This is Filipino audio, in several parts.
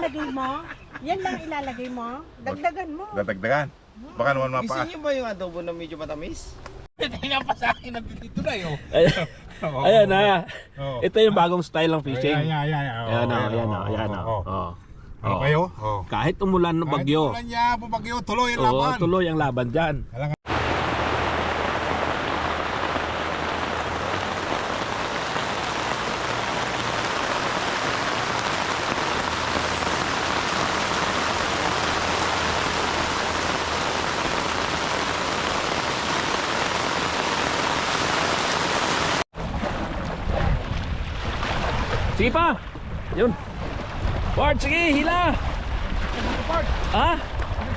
ilalagay mo? Yan lang ilalagay mo? Dagdagan mo. Dadagdagan. Baka naman Gusto mapa. niyo ba yung adobo na medyo matamis? Tingnan pa sa akin nandito na yun. Ayan na. Oh. Ito yung bagong style ng fishing. Ayan. Ayan na, ayan na. Okay, oh. Kahit umulan ng bagyo. Kahit niya, bumagyo, tuloy ang Oo, laban. tuloy ang laban dyan. Sige pa. Yun. Bart, sige, hila. Ha?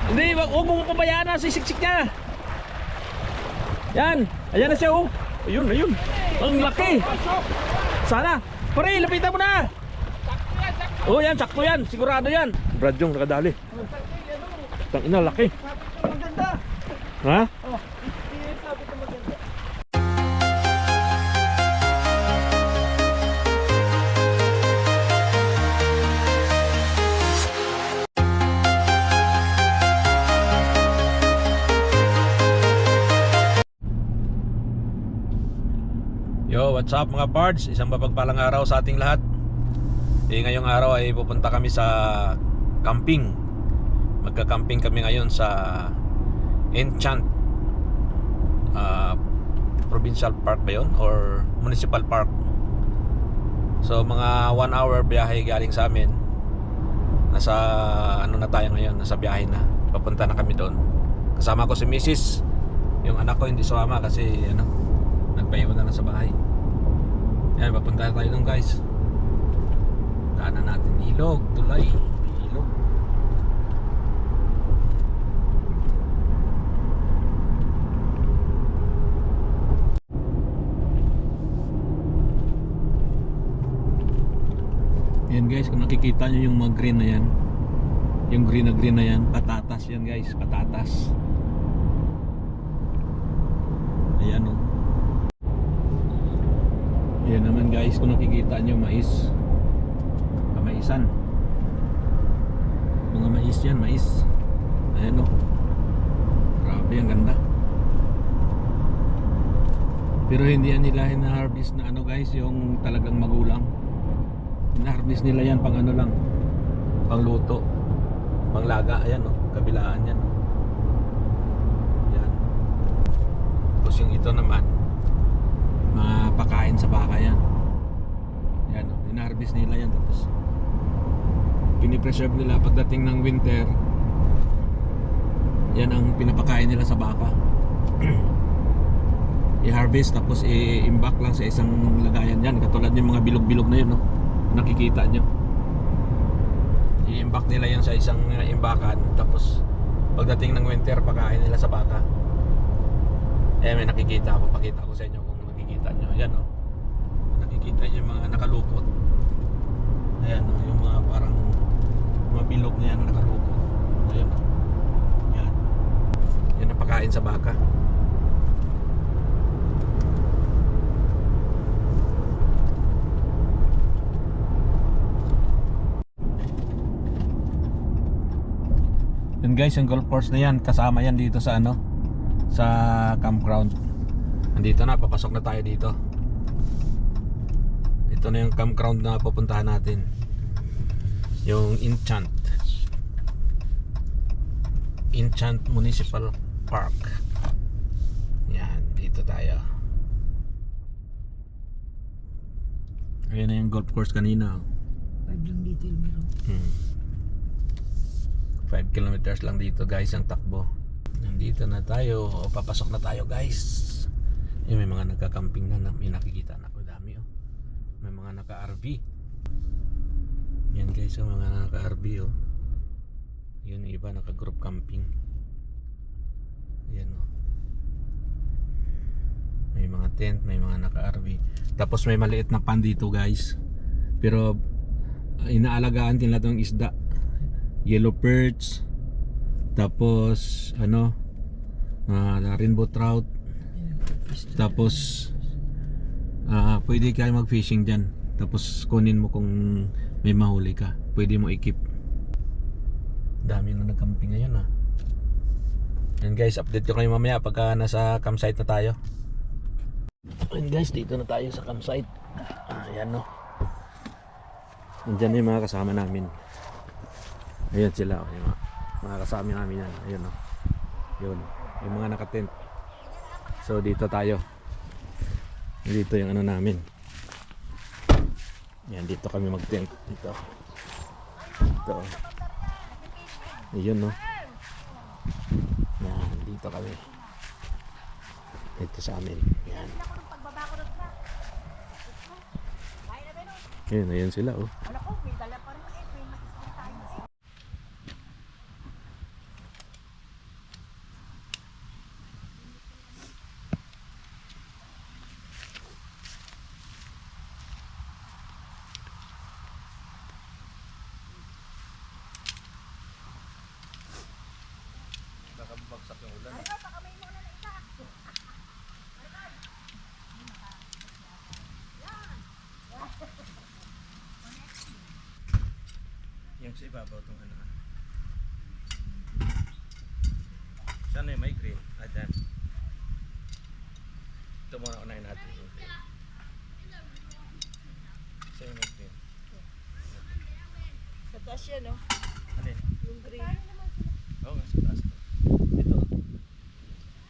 Hindi, huwag mong pabayaan na, sisiksik niya. Yan. Ayan na siya, oh. Ayun. Ang laki. Sana. Pare, lapitan mo na. Oh, yan, sakto yan. Sigurado yan. Brad yung nakadali. Tangina, laki. Ha? Yo, what's up mga pards? Isang mapagpalang araw sa ating lahat. Ngayong araw ay pupunta kami sa camping. Magka-camping kami ngayon sa Enchant Provincial Park ba yun? Or Municipal Park. So mga 1 hour biyahe galing sa amin. Nasa ano na tayo ngayon? Nasa biyahe na. Papunta na kami doon. Kasama ko si Mrs. Yung anak ko hindi sumama kasi nagpaiwan na lang sa bahay. Yan, papunta tayo doon guys. Daanan natin ilog, tulay, ilog. Yan guys, kung nakikita nyo yung mga green na yan, yung green na yan, patatas yan guys, patatas. Ayan o. Yan naman guys, kung nakikita nyo mais, kamaisan, mga mais yan, mais. Ayan o, grabe ang ganda. Pero hindi yan nila hina-harvest na guys, yung talagang magulang. Hina-harvest nila yan pang lang, pang luto, pang laga. Ayan o, kabilaan yan o. Yan. Tapos yung ito naman, mapakain sa baka yan. Yan, in-harvest nila yan. Tapos pinipreserve nila pagdating ng winter. Yan ang pinapakain nila sa baka. I-harvest tapos i-imbak lang sa isang lagayan yan. Katulad yung mga bilog-bilog na yun, no? Nakikita nyo. I-imbak nila yan sa isang imbakan. Tapos pagdating ng winter, pakain nila sa baka. May nakikita ako. Pakita ko sa inyo kung nakikita nyo. Ayan o. Nakikita nyo yung mga nakalukot. Ayan o. Yung mga parang mga bilog na yan na nakalukot. Ayan o. Yan. Yan ang pakain sa baka. Yun guys, yung golf course na yan, kasama yan dito sa sa campground. Nandito na, papasok na tayo dito. Ito na yung campground na pupuntahan natin, yung Enchant Municipal Park. Yan, dito tayo. Ayan na yung golf course kanina. 5 lang dito yung meron. 5 kilometers lang dito guys ang takbo. Nandito na tayo, papasok na tayo guys. May mga nagka-camping na, may nakikita na ako, dami oh. May mga naka-RV. Yan guys, mga naka-RV oh. Yun iba naka-group camping. Yan oh. May mga tent, may mga naka-RV. Tapos may maliit na pan dito guys. Pero inaalagaan din natin ng isda. Yellow perch. Tapos rainbow trout. Tapos pwede kayo mag-fishing dyan. Tapos kunin mo kung may mahuli ka. Pwede mo i-keep. Dami na nag-camping ngayon ah. Yan guys, update ko kayo mamaya pagka nasa campsite na tayo. Yan guys, dito na tayo sa campsite. Ayan no. Nandiyan na yung mga kasama namin. Ayan sila, yung mga kasama namin yan. Ayun no. Yun, yung mga nakatent. So dito tayo. Dito yung ano namin. Yan, dito kami mag-tent. Dito. Dito. Ayun no. Yan, dito kami. Dito sa amin. Yan. Yan, ayan sila oh. Wala ko, may dala pa rin eh. May mag-isip tayo. Nakabagsak yung ulan. Yung sa ibabaw itong ano. Saan yung may green? Dyan. Ito muna unahin natin yung green. Saan yung may green? Sa taas yan, no? Alin? Yung green. Oo nga, sa taas. Ito.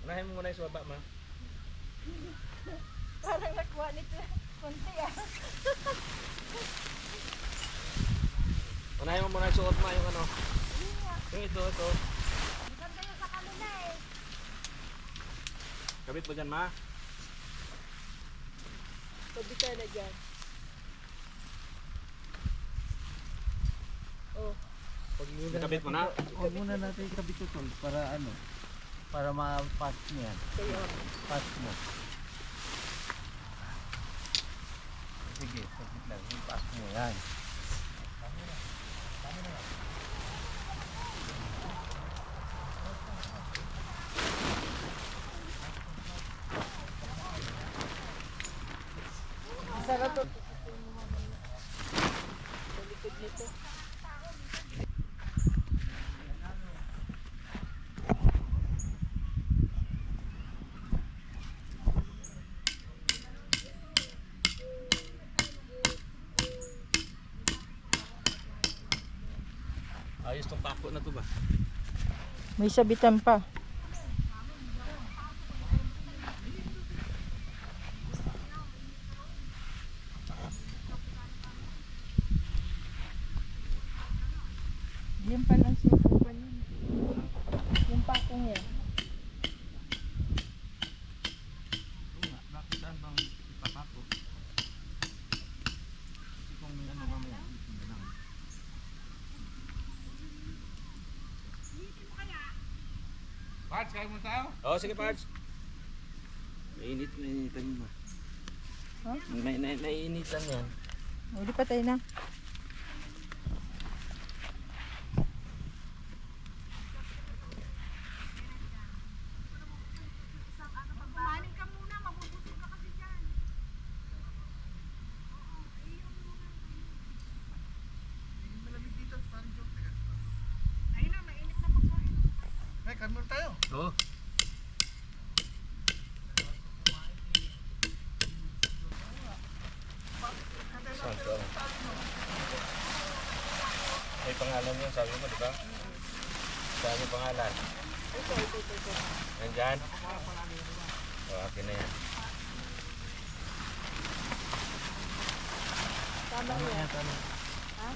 Unahin mo muna yung sa baba, ma. Parang nakuha nito. Kunti ah. Unahin mo muna yung suot, ma, yung ano. Yung ito. Maganda yung sa kanila eh. Kabit mo dyan, ma. Pabita na dyan. Oh. Kabit mo na. Huwag muna natin ikabit ito para ano, para ma-pass mo yan. Kaya. Pass mo. Sige, saglit lang. I-pass mo yan. Sarap to. Sa likod nito. Ayos tong pako na to ba? May sabitan pa. Yan pa lang sukupan yun. Yung pakong yan. Bakit saan bang ipapako? Kasi kung may ano mamaya, hindi lang. Parts, kaya mo tayo? Oo, sige Pards. Nainitan mo. Ha? Nainitan yan. Uli pa tayo na. Ay, kaya mo tayo. Oo. May pangalan yun, sabi mo, di ba? Saan yung pangalan? Ito. Nandyan? O, akin na yan. Tama yan. Ha?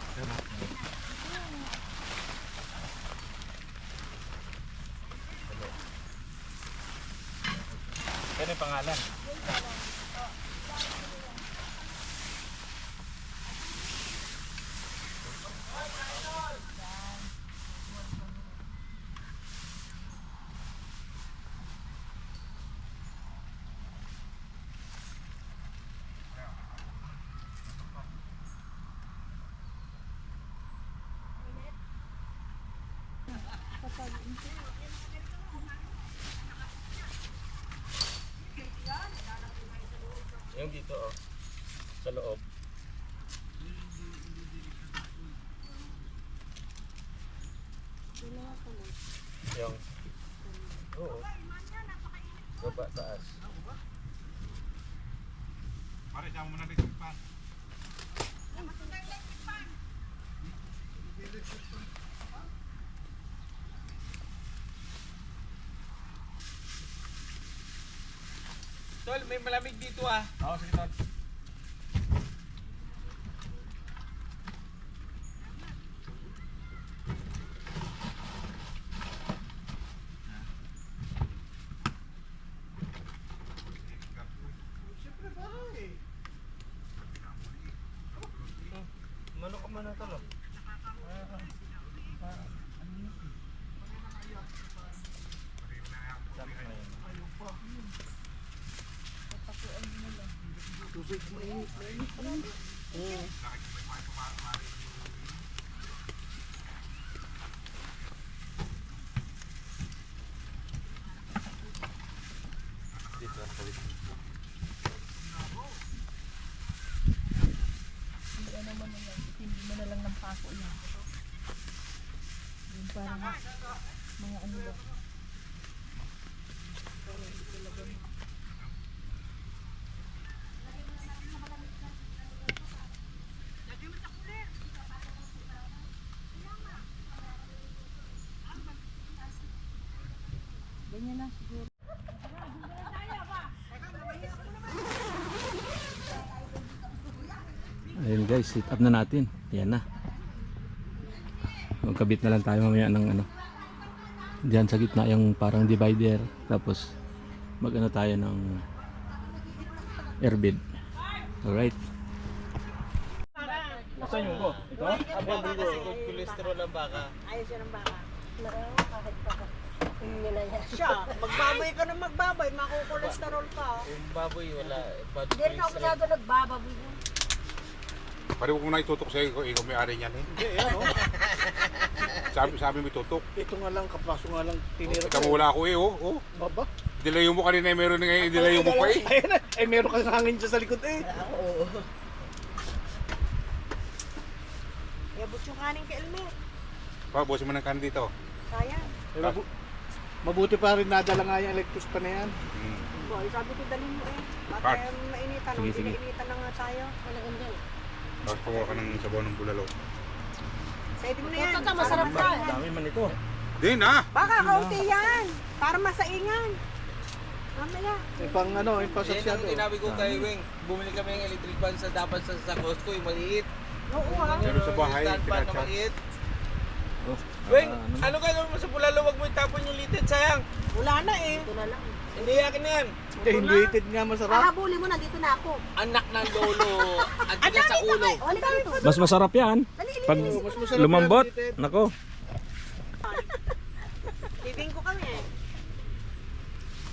Ano yung pangalan? Yung dito oh, sa loob. Yung... Oo. Baba, taas. Pare, dyan mo na rin yung pan. Tol, may malamig dito ah. Oo, sige tol. Manok ka man na tol. Dito ang palit. Hindi mo na lang ng pako yan. Yung parang mga ano ba. Ganyan na siguro. Ayun guys, sit up na natin. Yan na. Magkabit na lang tayo mamaya ng ano. Diyan sa gitna yung parang divider. Tapos mag-ano tayo ng airbed. Alright. Saan yung ko? Ito? Abang bugo. Cholesterol ang baka. Ayos yan ang baka. Siya, magbaboy ka na magbaboy, makukolesterol ka. Yung baboy wala. Bad Hindi rin ako masyado nagbababoy. Pare, huwag mo na itutok sa'yo, ikaw may ari niyan eh. Hindi, ano? Sabi mo itutok. Ito nga lang, kapraso nga lang tinira Ikaw mo wala ako eh, oh. Oh. Baba. Dilayo mo kanina, meron na ngayon, dilayo mo pa eh. Ayun na, eh meron kang hangin dyan sa likod eh. Oo. Yabot yung kanin kay Elmer. Pa, busin mo ng kanin dito. Sayang. Eh, mabuti pa rin nadala nga yung electric pa na yan. Boy, sabi ko dalhin mo eh. Bart. Baka mainitan. Sige, sige. Inainitan na nga tayo. Walang andyan. Tapos pakuha ka ng sabaw ng bulalo. Pwede mo na yan. Masarap ka. Dami man ito. Di na! Baka kaunti yan. Para masaingan. Mamaya. Eh pang ano, yung Yan ang pasasyado. sinabi ko kay Weng. Bumili kami ng electric fan sa dapat sa Costco, yung maliit. Oo ha. Pero sa bahay, Stand fan na pinachat. maliit. Weng, ano gagawin mo sa bulalo? Huwag mo itapon yung litid, sayang. Wala na eh. Ito na lang. Hindi yakin na yan. Hindi, heated nga masarap. Hahabulin mo na. Dito na ako. Anak ng lolo. At sa ulo. O, halika dito. Mas masarap yan. Dali, Pag Mas masarap lumambot, yan, heated. nako. Living ko kami eh.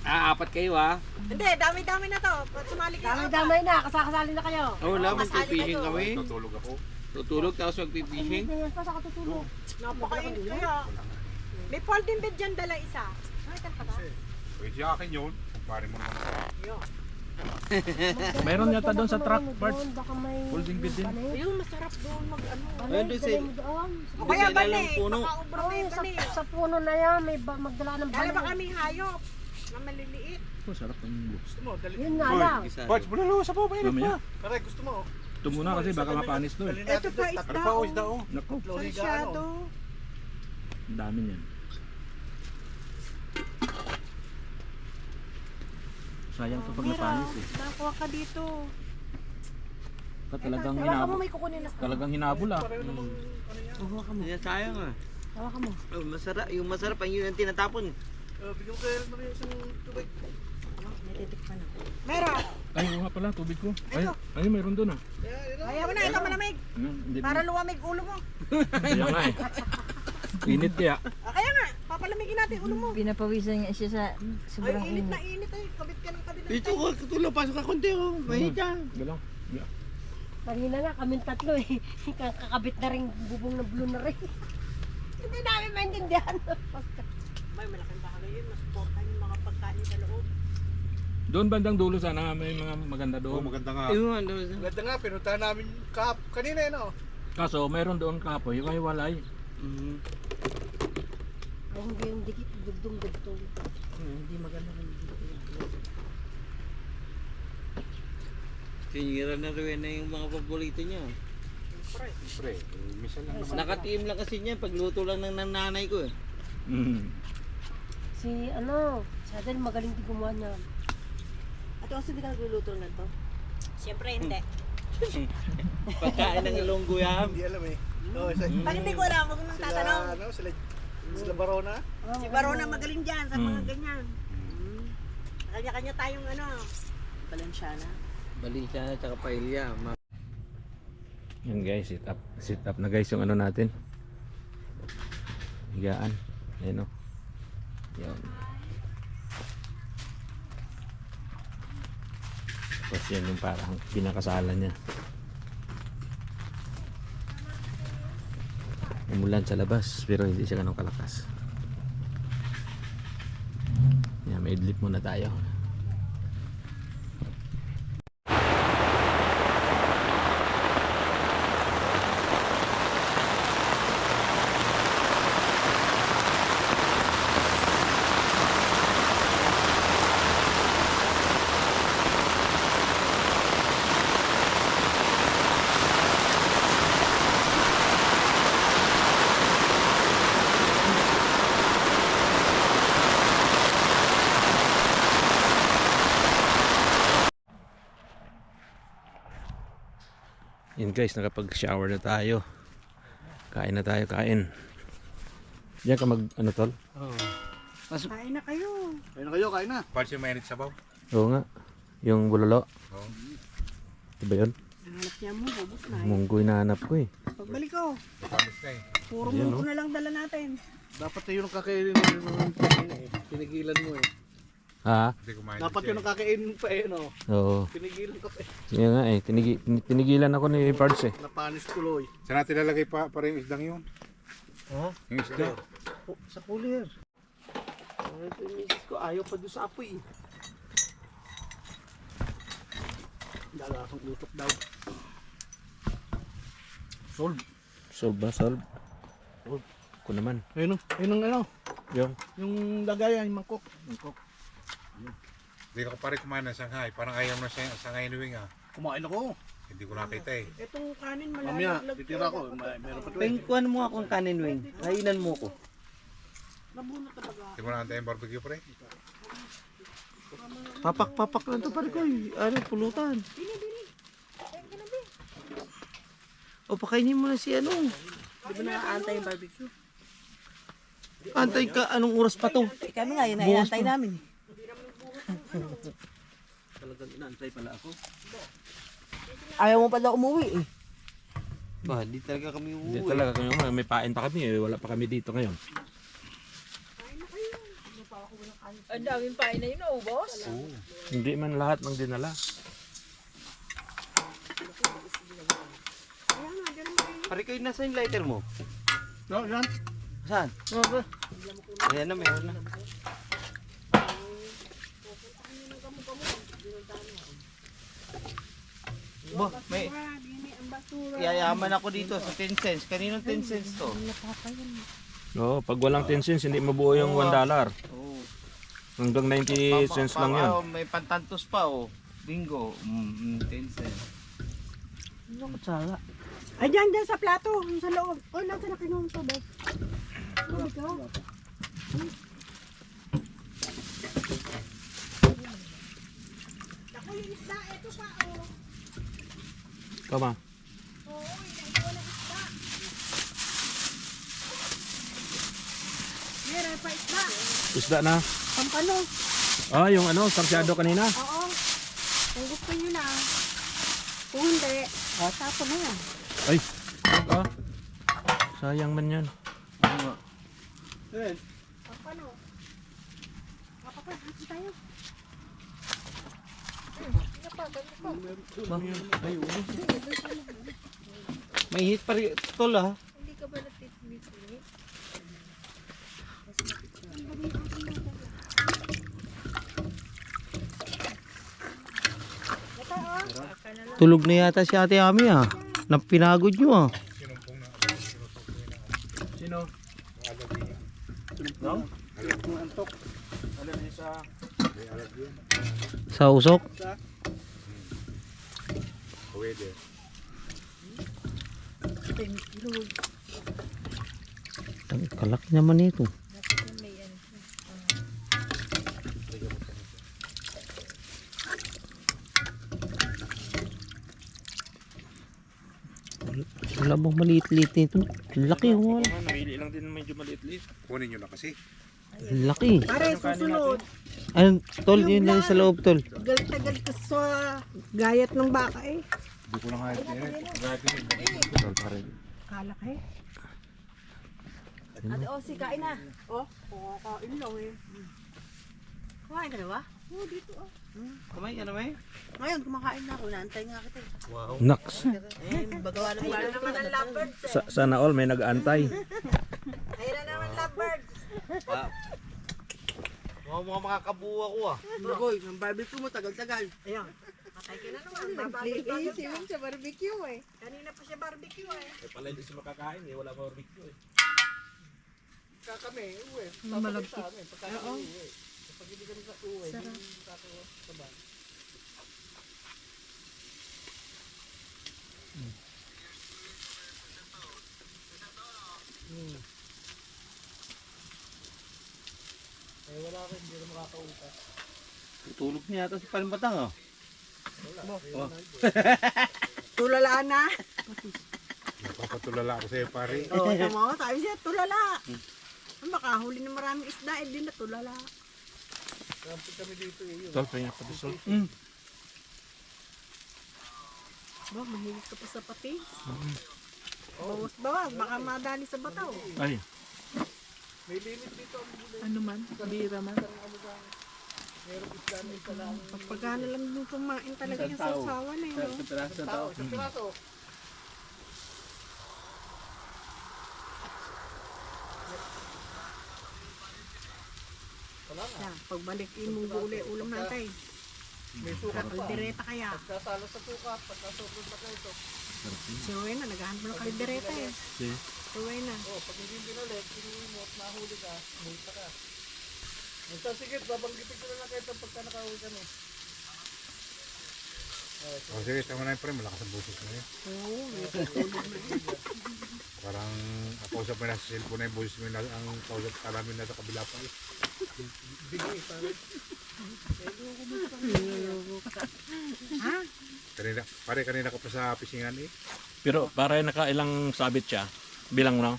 Apat kayo ah. Hindi, dami-dami na to. Pag sumali kayo. Dami-dami na, kasakasali na kayo. Wala, Kasali magpipishing kayo. kami. Tutulog ako. Tutulog tapos magpipishing. Ganyan pa sa katutulog. Napakainit kaya. May folding bed dyan, dala isa. Nakita ka ba? Pwede sa akin yun. Pare mo naman ako. Mayroon yata doon sa truck, Bart. Baka may Holding bed din. Ayun, masarap doon mag ano. Ayun, doon sa- doon. O kaya sa ba ilalim eh, puno. baka ubra may Sa, bali. sa puno na yan, may magdala ng Dala ba balon. kami hayop? Na maliliit. Oh, sarap ng Gusto mo, dali. Yun nga lang. Bart, bulalo sa baba, mainit Mamaya. pa. Pare, gusto mo. Ito muna kasi baka mapanis to eh. Dali Ito natin pa doon, isda. Ano pa, oh, isda oh. Nako, tatlo higa, Masyado. ano. ang dami niyan. Sayang to pag Mira, napanis eh. nakuha ka dito. Talagang Hawakan mo, hinabol. may kukunin na. Talagang hinabol ah. Pareho namang ano yan. Hawakan mo. Yan sayang ah. Hawakan mo. Oh, masarap, yung masarap ang yun ang tinatapon. Bigyan ko kayo ng isang tubig. Meron. Ay, oo nga pala, tubig ko. Ay, mayroon doon ah. Ayaw mo na, ito malamig. Ano, hindi Para luwamig ulo mo. Kaya nga eh. Init kaya. Kaya nga, papalamigin natin ulo mo. Pinapawisan niya siya sa Ay, sobrang init init. na init eh. Kabit ka ng kabit. Dito ko, tutulog, pasok ka konti oh. Mahit yan. Galang. Kanina nga, kaming tatlo eh. Kakabit na rin, bubong na blue na rin. Hindi namin maintindihan. May malaking bagay yun. Masuportan yung mga pagkain sa loob. Doon bandang dulo sana may mga maganda Oo, doon. maganda nga. Ayun, ano. Ganda nga, pinuntahan namin kanina yun oh. Kaso mayroon doon kapoy, hiwa-hiwalay. Ay, hindi yung dikit, dugtong-dugtong. Hindi maganda kung Sinira na rin na yung mga paborito niya. Siyempre, minsan lang naman. Nakatiim lang kasi niya, pagluto lang ng nanay ko eh. Si Adel magaling din gumawa niya. Ate, kasi hindi ka nagluluto na to? Siyempre hindi. Pagkain ng ilonggo yan. Hindi alam eh. No, Pag hindi ko alam, huwag mong tatanong. sila Barona. Si Barona magaling dyan sa mga ganyan. Kanya-kanya tayong Balenciana. Balinsya at saka paella. Yan guys, sit up na guys yung ano natin. Higaan. Ayan o. Yan. Tapos yan yung parang pinakasalan niya. Umulan sa labas pero hindi siya ganun kalakas. Yan, may idlip muna tayo. Yun guys, nakapag-shower na tayo. Kain na tayo, kain. Diyan ka mag, ano tol? Kain na kayo. Kain na. Pansin mainit sabaw. Oo nga. Yung bulalo. Oo. Diba yun? Hanap niya mo, bubos na. Munggo hinahanap ko eh. Pagbalik ko, Panis na eh. puro Yan, munggo na lang dala natin. Dapat yun ang kakainin ng pinigilan mo eh. Ha? Hindi kumain. Dapat yun ang kakainin pa eh, no? Oo. Pinigilan ko pa eh. Yan nga eh. Tinigilan ako ni Pards eh. Napanis tuloy. Saan natin lalagay pa rin yung isdang yun? Ha? Yung isda. Sa cooler. Ito yung misis ko, ayaw pa doon sa apoy eh. Dalasang utok daw. Solve. Solve ba? Solve? Ako naman. Ayun o, ayun ang ano. Yung? Yung lagayan, yung mangkok. Mangkok. Hindi ka pare kumain ng Shanghai. Parang ayaw na sa Shanghai Nuwing ah. Kumain ako. Hindi ko nakita eh. Itong kanin Mamaya, malalaglag. titira ko. Meron pa Peng, kuhan mo akong kanin, Wing. Kainan mo ko. Nabunot talaga. Hindi mo nakita yung barbecue pre. Papak lang ito pare ko eh. Ano, pulutan. O, pakainin mo na si ano. Di ba nakaantay yung barbecue? Antay ka, anong oras pa to? Kami nga, yun ay namin. Talagang inaantay pala ako. Ayaw mo pala umuwi eh. Ba, di talaga kami Hindi uuwi. talaga kami. May pain pa kami eh. Wala pa kami dito ngayon. Ang daming pain na yun, boss. Hindi man lahat ng dinala. Pare kayo, nasa yung lighter mo? No, yan. Saan? Ayan na, meron na. Bo, may yayaman ako dito sa 10 cents. Kaninong 10 cents to? Oo, pag walang 10 cents, hindi mabuo yung $1. Oo. Hanggang 90 cents lang yun. May pantantos pa oh. Bingo. 10 cents. Ano ko tsala? Ay, dyan sa plato, sa loob. O, nasa na kinuha mo sa bag. Tubig ka. Ako yung isda, eto pa, oh. Kama. Oo, ito na isda. Meron pa isda. Isda na. Pampano. Ah, yung ano, sarsyado kanina. Oo. Kung gusto nyo na. Kung hindi, tapon na yan. Ay, ah. Sayang man yan. Pampano. Kapapag, dito tayo. May hit pa rin. Tol ah. Hindi ka ba natitinit? Tulog na yata si Ate Ami ah. Napinagod nyo ah. Sinumpong na. Sino? No? Alam, Ang antok. Alam niyo sa... may alam yun. Sa usok? Pwede. Kalaki naman ito. Wala bang maliit-liit nito? Laki oh. Namili lang din medyo maliit-liit. Kunin nyo na kasi. Laki. Pare, susunod. Ano, tol, yun lang sa loob, tol. Tagal-tagal ka sa gayat ng baka eh. Hindi ko lang kahit eh. Kala ka eh. Ate Osi, kain na. Oh, kakain lang eh. Kumain ka na ba? Oo, dito ah. Kumain ka na may? Ngayon, kumakain na ako. Naantay nga kita eh. Wow. Naks. Eh, bagawa ng wala naman ang lovebirds eh. Sana all may nag-aantay. Ayun na naman lovebirds. Mga makakabuo ako ah. Boy, ng barbecue mo, tagal-tagal. Ayan. Patay ka na naman. Babarbecue si Wim sa barbecue eh. Kanina pa siya barbecue eh. Pala hindi siya makakain eh. Wala barbecue eh. Kami, uwi. Malagkit. Oo. Pag hindi kami sa uwi, Sarap. Eh, wala rin, hindi rin makakautas. Tulog niya yata si Palimatang ah. Tulala na. Napapatulala ako sa'yo pare. Oo, tama ko. Sabi siya, tulala. Makahuli ng maraming isda, eh din na tulala. Camping kami dito eh. Yun. Tol, pahinga pa dito. Ba, mahilig ka pa sa patis. Bawas, baka madali sa bataw. Ay. May limit dito ang bulay. Ano man, bira man. Meron isla na isa lang. Pagkana lang yung kumain talaga yung sausawan eh. No? Sa piraso Isang na tao, tao. isang piraso. Wala na. Yan, pagbalik yung gulay ulam natin. May sukat pa. Kaldereta kaya. Pagkasalo sa sukat, pagkasobrang na kayo ito. Si Rowena, naghahanap ng kaldereta eh. Si Rowena. Oh, pag hindi binalik, pinuwi mo at nahuli ka, multa ka. Minsan sige, babanggitin ko na lang kayo ito pagka nakahuli kami. O sige, tama na yun pre. Malakas ang busos na yun. Oo, may tutulog na yun. Parang kausap mo na sa cellphone na yung busos mo na ang kausap ka namin na sa kabila pa. Bigay, pare. Ha? Kanina ka pa sa pisingan eh. Pero para nakailang sabit siya. Bilang mo lang.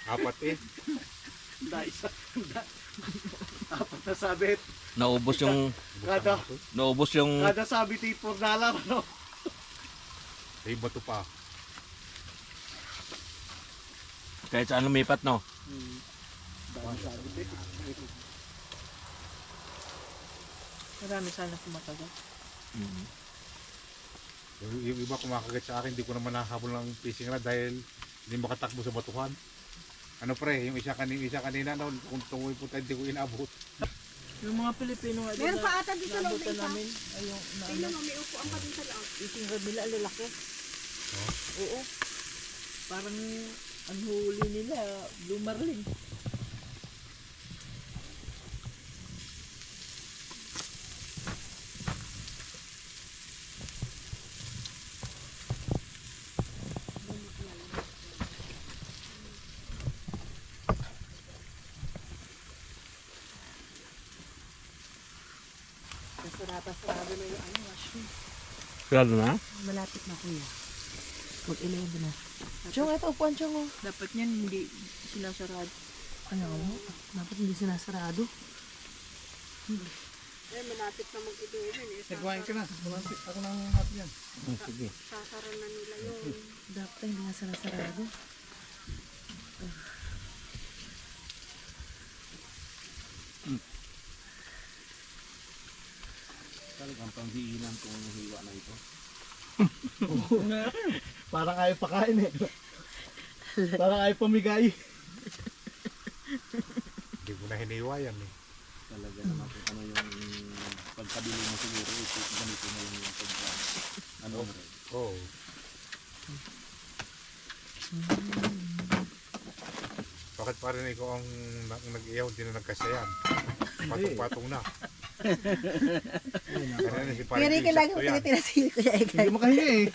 4 eh. Apat na sabit. Naubos yung Kada, naubos yung kada sabit ay $4, ano? May bato pa. kahit saan lumipat, no. Dami sabit eh. Marami sana kumakagat. Yung iba kumakagat sa akin, hindi ko naman nakahabol ng fishing rod dahil hindi makatakbo sa batuhan. Ano pre, yung isa kanina no, kung tungoy po tayo, hindi ko inabot. Yung mga Pilipino nga Meron pa ata din sa loob na isa. namin, ay yung Tingnan mo, may upuan pa din sa loob. fishing rod nila, lalaki. Oo. Parang ang huli nila, blue marlin. Sarado na yung ano, mushroom. Sigurado na? Malapit na kuya. Mag-11 na. Chong, ito upuan Chong. Oh. Dapat yan hindi sinasarado. Ano? Dapat hindi sinasarado. Eh, malapit na mag-11 eh. Nagwain ka na. Ako nang hati yan. Sige. Sasara na nila yun. Dapat hindi na sinasarado. Talagang panghihinan kung hiwa na ito. Parang ayaw pakain eh. Parang ayaw pamigay. Hindi ko na hiniwa yan eh. Talaga naman kung ano yung pagkabili mo siguro, ganito na yung pag ano mo rin. Oo. Bakit parang ikaw ang nag-iyaw, hindi na nagkasayan? Patong-patong na. Kanina si parang Pero ikaw lang insakto yung yan. tinitina si Kuya Egay. Hindi mo kahinga eh.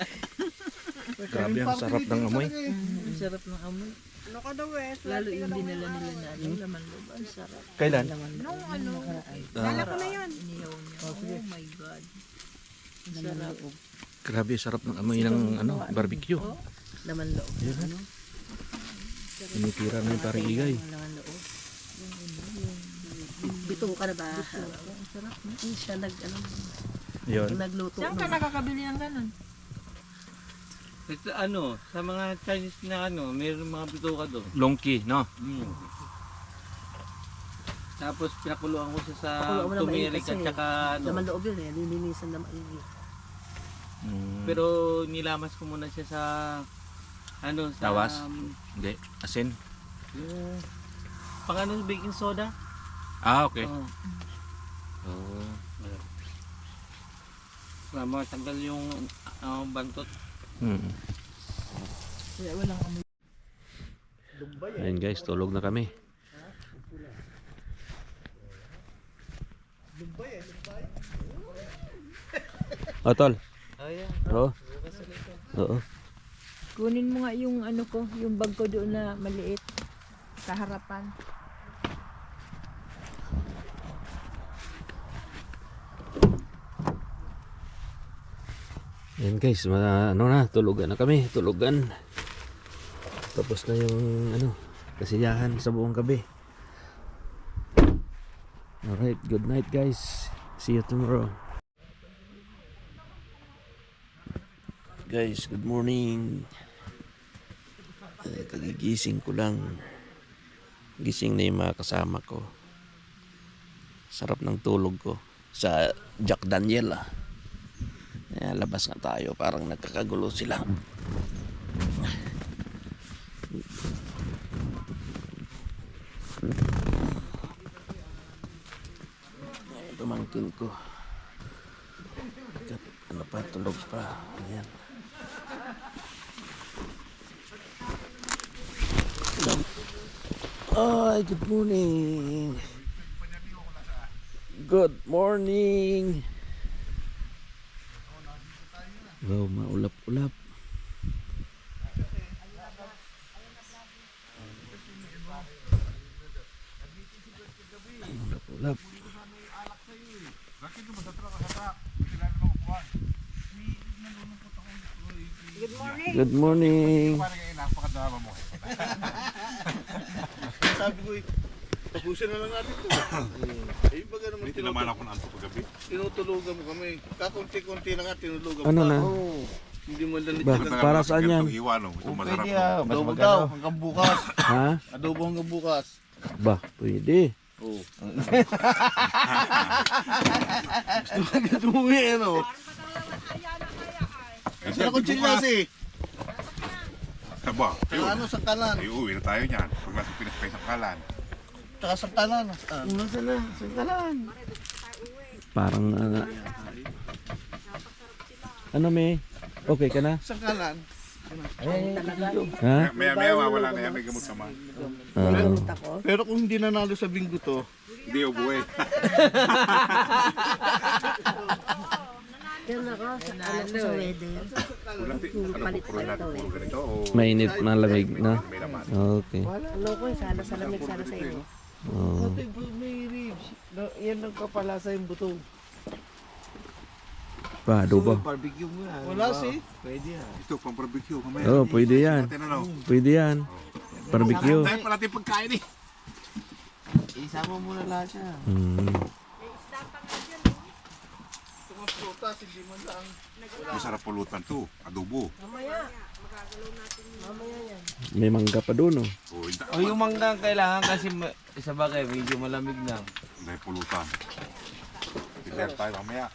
Grabe ang sarap ng amoy. Ang sarap ng amoy. Ano ka daw eh? Lalo yung dinala nila na ano, laman loob. Ang sarap. Kailan? Nung ano? Dala ko na yun. Iniyaw niya. Oh my God. Ang sarap. Grabe sarap ng amoy ng ano, barbecue. Laman loob. Ano? Tinitira na yung parang igay. Laman loob. Bito ka na ba? Ang sarap. Hindi siya Yun. nagluto. Saan ka nakakabili ng ganun? Ito, ano, sa mga Chinese na ano, mayroong mga bituka doon. Longki, no? Tapos pinakuluan ko siya sa Pakuluan mo na tumirik mainit at kasi. saka ano. Laman loob yun eh. Lilinisan na maigi. Pero nilamas ko muna siya sa ano, sa Tawas? Hindi. Asin? yung pang ano, baking soda. Ah, okay. Oo. Oh. Para matanggal yung bantot. Kaya walang amoy. Ayun guys, tulog na kami. Oh, tol. Oo. Oo. Kunin mo nga yung ano ko, yung bag ko doon na maliit. Sa harapan. Ayan guys, ano na, tulugan na kami, tulugan. Tapos na yung ano, kasiyahan sa buong gabi. Alright, good night guys. See you tomorrow. Guys, good morning. Kagigising ko lang. Gising na yung mga kasama ko. Sarap ng tulog ko sa Jack Daniel ah. Labas nga tayo, parang nagkakagulo sila. Pamangkin ko. Ano pa, tulog pa. Ayan. Ay, good morning. Good morning. Wow, maulap-ulap. Ulap-ulap. Good morning. Parang yung napakadama mo. Sabi ko, tapusin na lang natin ito. Eh, baga naman Hindi naman ako na antok paggabi. tinutulugan mo kami. Kakunti-kunti na nga tinulugan mo. Ano na? Hindi mo lang Ba, para saan yan? Hiwa, no? Ito masarap. Pwede ah, adobo daw hanggang bukas. Ha? Adobo hanggang bukas. Ba, pwede. Oo. Gusto mo yan o. Sila kong chilyasi. Saba. Ano sa kalan? Ay, uwi na tayo niyan. Pag nasa pinagpay sa kalan. Tsaka sa kalan. Nasa na? Sa kalan. Parang ano may? Okay ka na? Sa kalan. Ha? Maya mawala na yan. May gamot naman. Pero kung hindi nanalo sa bingo to, Hindi ubuwi. Yan ako. Ano ko sa weather. Ano puro natin puro ganito? O Mainit na lamig na. may naman? Okay. Ano ko sana sa lamig sana sa iyo. Oh. may ribs. Yan ang kapalasa yung buto. Pa, adobo. Barbecue mo yan. Wala si. Pwede yan. Ito, pang barbecue. Kamaya. Oh, pwede yan. Natin ano? Pwede yan. Barbecue. Dahil pala natin pagkain eh. Isama mo na lahat yan. Prutas, hindi mo lang. Masarap pulutan to. Adobo. Mamaya yan. May mangga pa doon, oh. O yung mangga ang kailangan kasi sa bagay medyo malamig na. Dahil pulutan. Prepare tayo mamaya.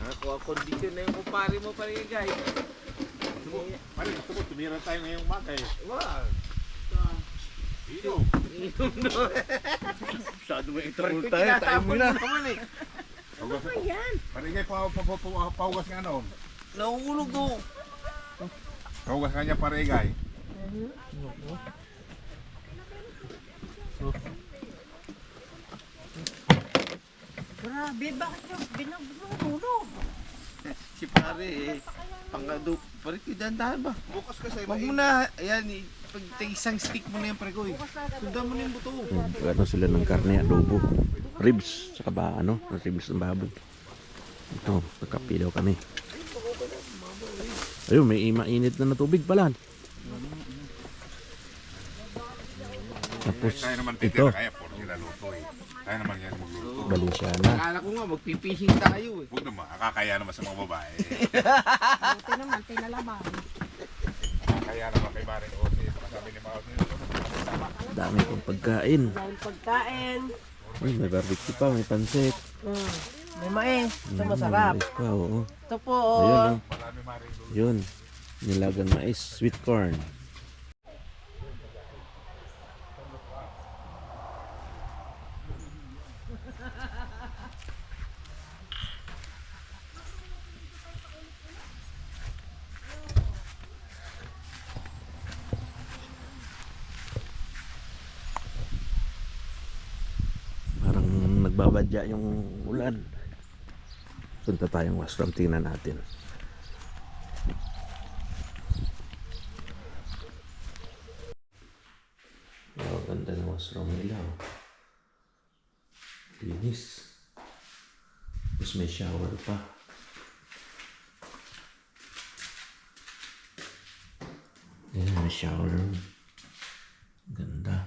Nakakuha kondisyon na yung kumpare mo pa rin guys. Pare, gusto mo, tumira tayo ngayong umaga eh. Wow. Ito. Masyado may itakul tayo. Tayo mo na. Pare, ngay, pahugas nga ano. Nahulog to. Pahugas nga niya pare, ngay. Grabe, bakit yung binulog? Si pare eh. Pangado. Pare, dahan-dahan ba? Bukas kasi Huwag mo na. Ayan, pag isang stick mo na yung pare ko eh. Sundan mo na yung buto. Ano sila ng karne, adobo. Ribs, saka ba, ribs ng baboy. Ito, nagkapilaw kami. Ayun, may mainit na tubig pala. Tapos, Tayo naman ito, titira kaya po sila luto eh. Tayo naman yan magluluto. Balenciana. Akala ko nga, magpipishing tayo eh. Huwag naman, akakaya naman sa mga babae. Buti naman, tinalaban. Kaya naman kay Maring Ose, sabi ni Maring Dami kong pagkain. Dahil pagkain. Uy, may barbecue pa, may pansit. May mais. Ito masarap. Mais pa, oo. Ito po. Ayun, Yun, nilagang mais, sweet corn. Parang nagbabadya yung ulan. Punta tayong washroom, tingnan natin. Oh, ganda ng washroom nila. Oh. Linis. Tapos may shower pa. Ayan, may shower. Ganda.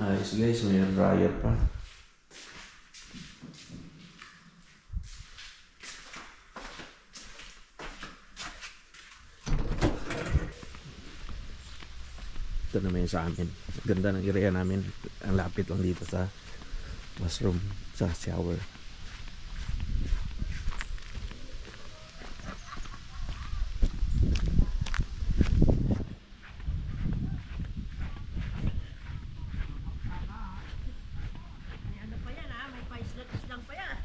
Ayos guys, may dryer pa. Ito naman yung sa amin. Ganda ng area namin. Ang lapit lang dito sa washroom, sa shower. Ano pa yan ha? May paislat-islang pa yan.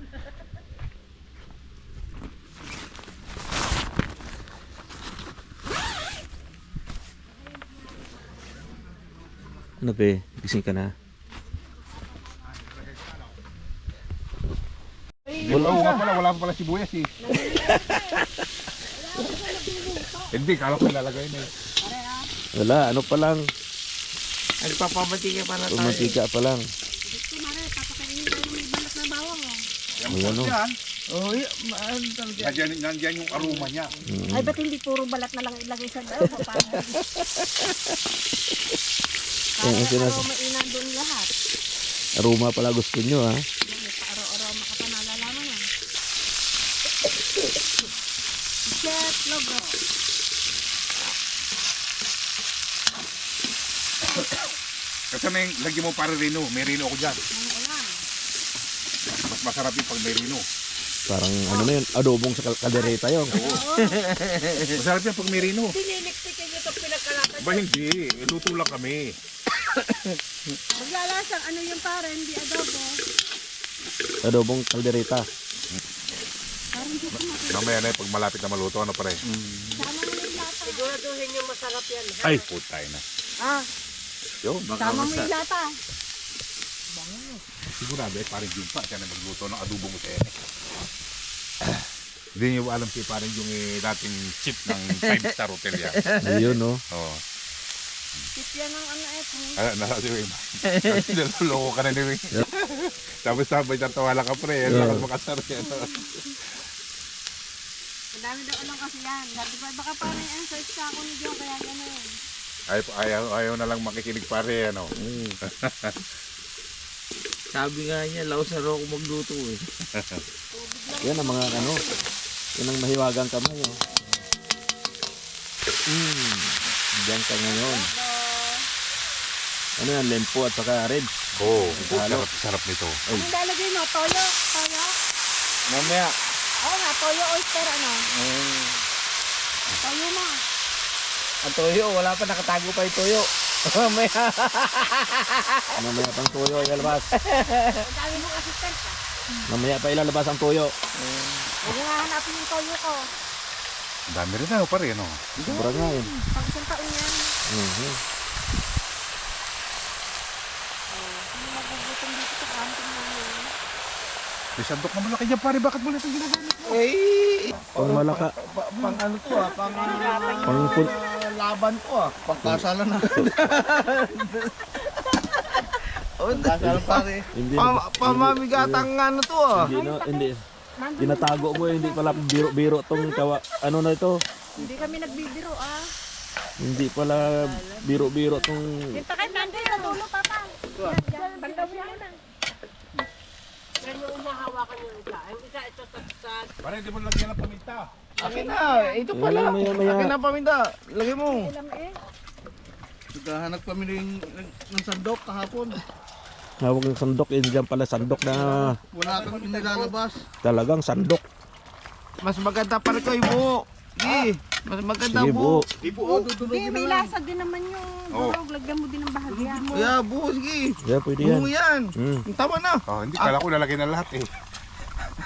Ano be? Gising ka na? Oo nga pala, wala pa pala sibuyas eh. Hindi, kala ko ilalagay na eh. Wala, ano pa lang. Nagpapamatika pa na tayo. Umatika pa lang. Ayan o. Oh, ano talaga. Nandyan yung aroma niya. Ay, ba't hindi puro balat na lang ilagay sa daw? Parang mainan doon lahat. Aroma pala gusto nyo ha. May paaro-aroma ka pa nalalaman yan. Chef logo. Kasi may lagyan mo para rino. May rino ako dyan. Mas masarap yung pag may rino. Parang ano na yun, adobong sa kaldereta yun. Masarap yung pag may rino. Diniliktikin nyo ito pinagkalatan. Ba hindi, luto lang kami. Maglalasang ano yung para, hindi adobo. Adobong kaldereta. Mamaya na pag malapit na maluto, ano pare? Siguraduhin yung masarap yan. Ay, putay na. Ah, Yun, tama mo yung lata. sigurado eh, parang yung pa. Siya na magluto ng adobo mo sa ene. Hindi niyo alam si parang yung dating chip ng 5-star hotel yan. Ayun no. Oo. Tip yan ang ano eh. Nasa si Wing. Naloloko ka na ni Wing. Tapos sabay tatawala ka pre. Ang lakas makasar yan. Madami daw lang kasi yan. Sabi ko, baka parang ang search ka ako ni John, kaya gano'n. Ayaw na lang makikinig pare. Ano? Sabi nga niya, laos na raw ako magluto eh. Yan ang mga ano. Yan ang mahiwagang kamay. Oh. Diyan ka ngayon. Ano yan? Lempo at saka red. Oo. Halo. Sarap nito. Ang lalagay mo, toyo? Toyo? Mamaya. Oo nga, toyo oyster ano? Toyo mo. Ang toyo, wala pa nakatago pa yung toyo. Mamaya. Mamaya pang tuyo ilalabas. Ang dami mong assistant ka. Mamaya pa ilalabas ang tuyo. Huwag nga hanapin yung toyo ko. Ang dami rin na pare. Ano? Sobra nga yun. Pag isang taon yan. Hindi magugutom dito sa camping namin. May sandok na malaki dyan pare. Bakit mo na itong ginagamit mo? Pang malaka. Pang ano to ah, pang Pang laban to ah. Pang kasalan na. Kasalan pare. Hindi. Pamamigatang ano to ah. Hindi, no, hindi. Tinatago mo, hindi pala biro-biro tong ano na ito. Hindi kami nagbibiro ah. Hindi pala biro-biro tong Dito kayo nandun sa dulo, Papa. Yan, bandawin mo na. Yan yung inahawakan yung isa. Yung isa ito sa Pare, hindi mo lagyan ng paminta. Akin na, ito pala. Maya, Akin na paminta. Lagay mo. Alam eh. Naghahanap kami ng sandok kahapon. hawak ng sandok. Yun dyan pala sandok na Wala kang inilalabas. talagang sandok. Mas maganda pa rin ko yung buo. Sige, mas maganda Sige buo. buo. Di po. Hindi, may lasa din naman yung durog. Lagyan mo din ng bahagya. Yeah, buo, sige. Yeah, pwede yan. Buo yan. Mm. Tama na. Oh, hindi. Kala ko lalagyan na lahat eh.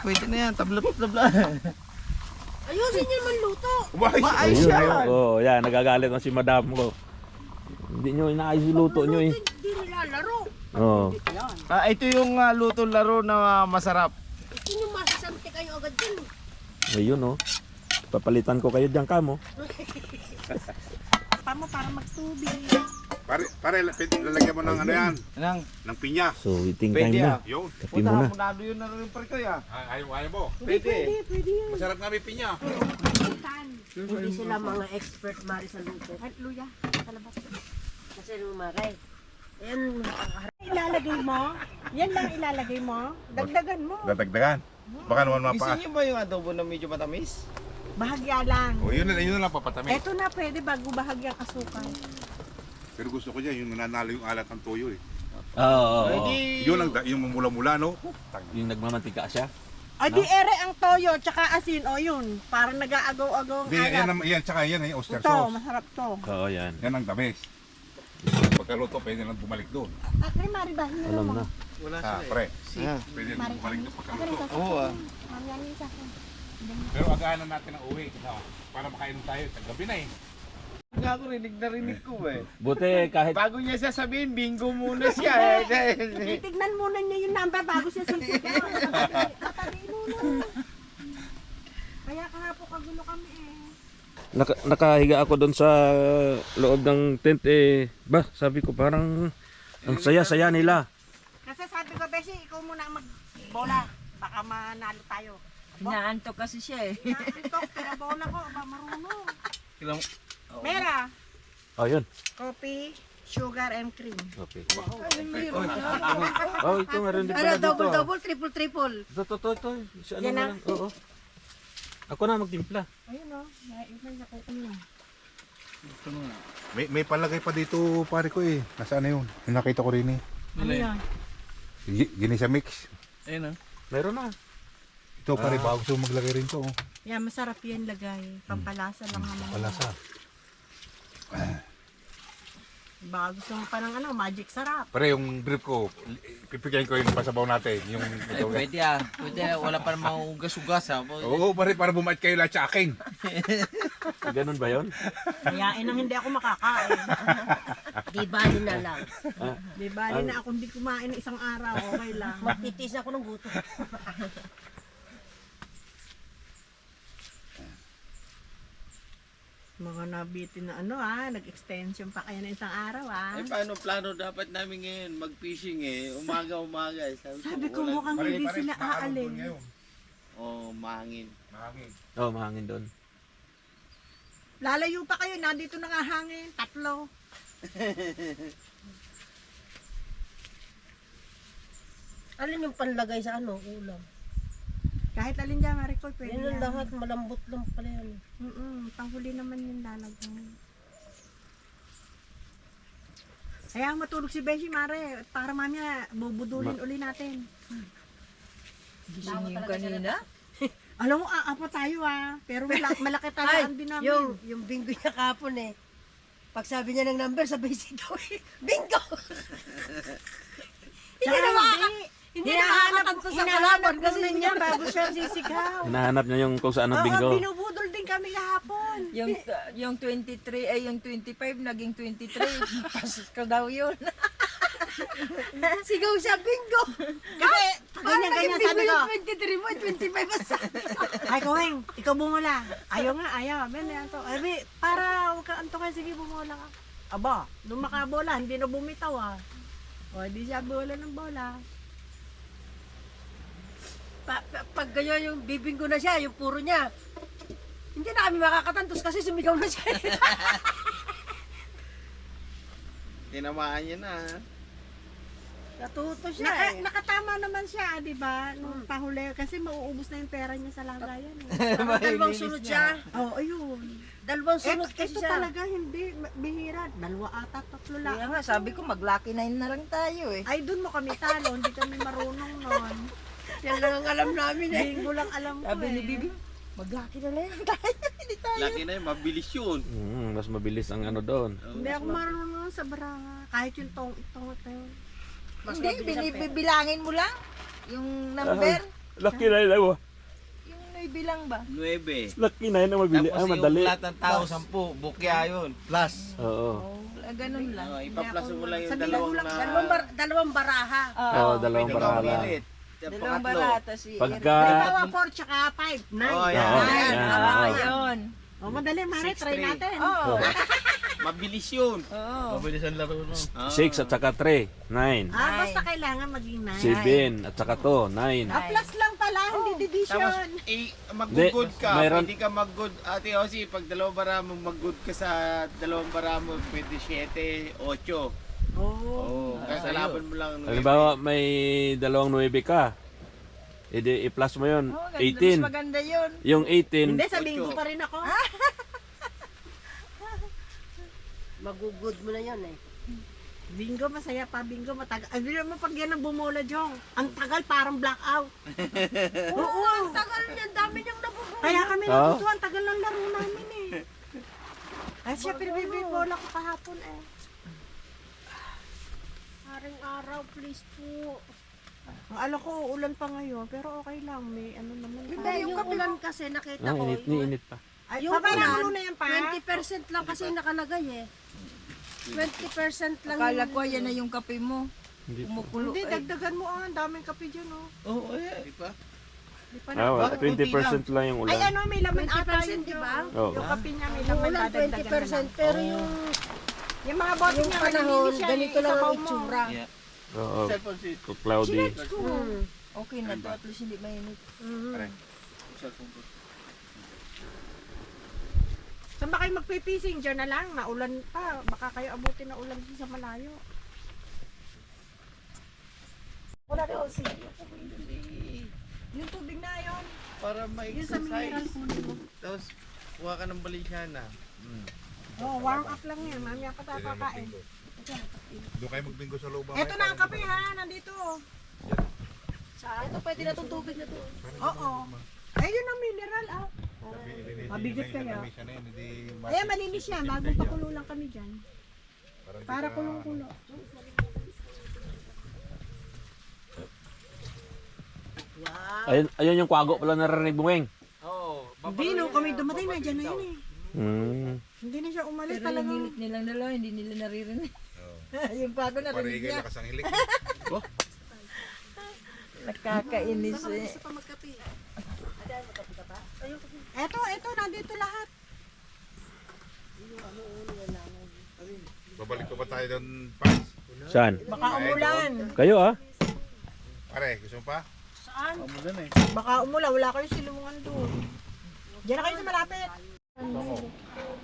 Pwede na yan, tabla-tabla. Ayusin niyo man luto. Maayos Ayun, yan. oh, yan, nagagalit na si madam ko. Hindi nyo inaayos yung luto nyo eh. Hindi nilalaro. Oh. Ito yung luto laro na masarap. Sino masasanti kayo agad dyan? Ayun oh. Papalitan ko kayo dyan kamo. Pamo para magtubig. Pare, lalagyan mo ng ano yan. Anong? Ng pinya. So waiting Pwede time na. Yun. Kapi mo na. Punado yun na rin pa rin ko ya. Ayaw mo. Pwede. Pwede yan. Masarap nga may pinya. Tan. hindi sila mga expert mari sa luto. At luya. Talabas. Kasi nung maray. Ayan, Ilalagay mo. Yan lang ilalagay mo. Dagdagan mo. Dadagdagan. Baka naman Gusto mapa. niyo ba yung adobo na medyo matamis? Bahagya lang. O yun na lang papatamin. Eto na pwede bago bahagyang asukal. Pero gusto ko dyan, yung nananalo yung alat ng tuyo eh. Oo. Pwede. Yun yung mula-mula no. Yung nagmamantika siya. O di ere ang toyo tsaka asin o yun. Parang nag-aagaw-agaw ang alat. Yan, tsaka yan, yung oyster Ito, sauce. masarap to. Oo, yan. Yan ang damis. Pagkaluto, pwede lang bumalik doon. Kay Mari ba? Hino Alam mo. na. Wala Ah, sila pre. eh. Pwede lang bumalik doon pagkaluto. Oo ah. Mamaya niyo sa akin. Pero agahan na natin ang uwi. Para makainom tayo. Gabi na eh. Nga ako rinig ko eh. Buti kahit Bago niya sasabihin, bingo muna siya eh. Titignan muna niya yung number bago siya sisigaw. Tatabihin muna. Kaya ka nga po kagulo kami eh. nakahiga ako doon sa loob ng tent eh. Ba, sabi ko parang ang saya-saya nila. Kasi sabi ko, Beshi, ikaw muna ang magbola. Baka manalo tayo. Inaantok kasi siya eh. Tok, pinabola ko. Aba, marunong. Ilang, Mera, Oh, yun. coffee, sugar, and cream. Okay. Oh, ito meron din pala dito. double, triple. Ito. Si ano Yan na na. lang. Oo. Ako na magtimpla. Ayun o, naiipan sa kukunin. May palagay pa dito pare ko eh. Nasaan na yun? Yung nakita ko rin eh. Ano yan? Ginisa mix. ayun ah. Meron na. Ito pare, bago gusto mo maglagay rin to. Oh. Yan, masarap yan lagay. Pampalasa lang naman. Palasa. Baka gusto mo pa ng ano, magic sarap. Pare, yung brief ko, pipigyan ko yung pasabaw natin. Yung ito. Pwede ah. Pwede, wala pa namang ugas-ugas ah. Oo, pare, para bumait kayo lahat sa akin. Ganun ba yun? Kayain ang hindi ako makakain. Di bali na lang. Di bali na ako hindi kumain isang araw, okay lang. Magtitis ako ng gutom. Mga nabitin na nag-extension pa kayo ng isang araw Eh, paano plano dapat namin ngayon? Mag-fishing umaga-umaga. Sabi ko wala- mukhang hindi sila aalin. mahangin. Mahangin. Oh, mahangin doon. Lalayo pa kayo, nandito na nga hangin, 3. Alin yung panlagay sa ulam? Kahit alin dyan, Maricoy, pwede Yan ang yan. lahat, malambot lang pala yan. Panghuli naman yung lalagyan. Kaya matulog si Beshi, Mare, para mamaya bubudulin uli natin. Gising yung kanina. Alam mo, aapa tayo pero malaki talaan din namin. yung bingo niya kapon Pag sabi niya ng number, sabay sigaw bingo! Hindi na makakatanto sa kalaban kasi niya bago siya sisigaw. Hinahanap niya yung kung saan ang bingo. Oo, binubudol din kami kahapon. Yung 23 ay yung 25 naging 23. Pasos ka daw yun. Sigaw siya, bingo! Kasi, ganyan sabi ko. Yung 23 mo, 25 sa Ay, Kuweng, ikaw bumula. Ayaw nga, ayaw. Abi, para huwag ka antokin, sige bumula ka. Aba, nung makabola, hindi na bumitaw O, di siya bola ng bola. Pag ganyan yung bibinggo na siya, yung puro niya, hindi na kami makakatantos kasi sumigaw na siya. Tinamaan niya na. Natuto siya Nakatama naman siya, di ba? Nung pahuli, kasi mauubos na yung pera niya sa lagayan. Dalawang sunod siya. Ayun. Dalawang sunod kasi Ito siya. talaga hindi bihira. 2 ata, 3 lang. Kaya nga, sabi ko mag-lucky 9 na lang tayo Ay, dun mo kami talo. Hindi kami marunong nun. Yan lang ang alam namin Bingo lang alam ko Sabi ni Bibi, mag-lucky na lang tayo. Hindi tayo. Laki na yun, mabilis yun. Mas mabilis ang doon. Hindi ako marunong sa baranga. Kahit yung itong ito. Hindi, binibilangin mo lang. Yung number. Lucky na yun. Yung may bilang ba? 9. Lucky na yun ang mabili. Tapos yung lahat ng tao, 10. Bukya yun. Plus. Oo. Ganun lang. Ipa-plus mo lang yung Sabi dalawang lang, na... Dalawang baraha. Oo, dalawang barala. Dalawang barata si Pagka... 4 tsaka 5. 9. Oh, yan. Oo. Yun. Madali, Mare. Try 6-3. natin. Oo. Mabilis yun. Oo. Mabilis ang laro no. 6 at saka 3, 9. Basta kailangan maging 9. 7 at saka 2, 9. Plus lang pala, hindi Tapos, division. mag-good ka. Mayroon- Pwede ka mag-good. Ate Osi, pag dalawang bara mo, mag-good ka sa dalawang bara mo, pwede 7, 8. Oo. Kasi laban mo lang. Halimbawa, may 2 9 ka. I-plus mo yun. Oh, 18. Mas maganda yun. Yung 18, Hindi, sa bingo pa rin ako. Magugod mo na yan Bingo, masaya pa. Bingo, matagal. Ay, hindi naman pag yan ang bumula, Jong. Ang tagal, parang blackout. Oo, ang tagal niyan. Dami niyang nabubuhay. Kaya kami Oo. natutuwa. Ang tagal ng laro namin Ay, siya, pinibibigbola ko kahapon Aring araw, please po. Alam ko, ulan pa ngayon, pero okay lang. May naman. Hindi, yung ulan kasi nakita ko. init pa. Ay, Yung papayaran ulan, mo na yan pa. 20% lang kasi nakalagay 20% lang Akala ko yan na yung kape mo. Hindi pa. Kumukulo. Hindi, dagdagan mo ang daming kape dyan, Oo, di ba? Di pa na. 20% lang yung Ay, ulan. may laman ata 20%, yun, di ba? Oo. Yung kape niya, may Yung laman ulan, dadagdagan na lang. 20%. Pero Yung mga bote yung niya, panahon, malilinis siya, ganito lang isabaw ang mo. itsura. Oo. Cellphone si... Cloudy. Okay na to. At least hindi mainit. Cellphone ko. Saan ba kayo magpipising? Diyan na lang, maulan pa. Baka kayo abutin na ulan din sa malayo. Wala rin si. Yung tubig na yun. Para Yung sa mineral ma-exercise. kunin mo. Tapos, kuha ka ng Balenciaga. Warm up lang yan. Mamaya pa tayo kakain. Doon kayo magbingo sa loob. Eto na ang kape ha, nandito. Ito pwede na itong tubig na to. Oo. Ayun ang mineral Mabigat kaya. Ayan, malinis yan. Bagong pakulo lang kami dyan. Para kulong-kulo. Ayun yung kwago pala narinig bungeng. Oo. Hindi, no, kami dumating na dyan na yun Hindi na siya umalis Pero yung talaga. hilik nilang dalawa, hindi nila naririnig. Yung bago narinig Parigay niya. lakas ang hilik. Nakakainis Gusto pa magkape. Eto, nandito lahat. Babalik ko ba tayo doon, Pars? Saan? Baka umulan. Kayo ah? Pare, gusto mo pa? Saan? Umulan eh. Baka umulan. Wala kayo silungan doon. Diyan na kayo sa malapit.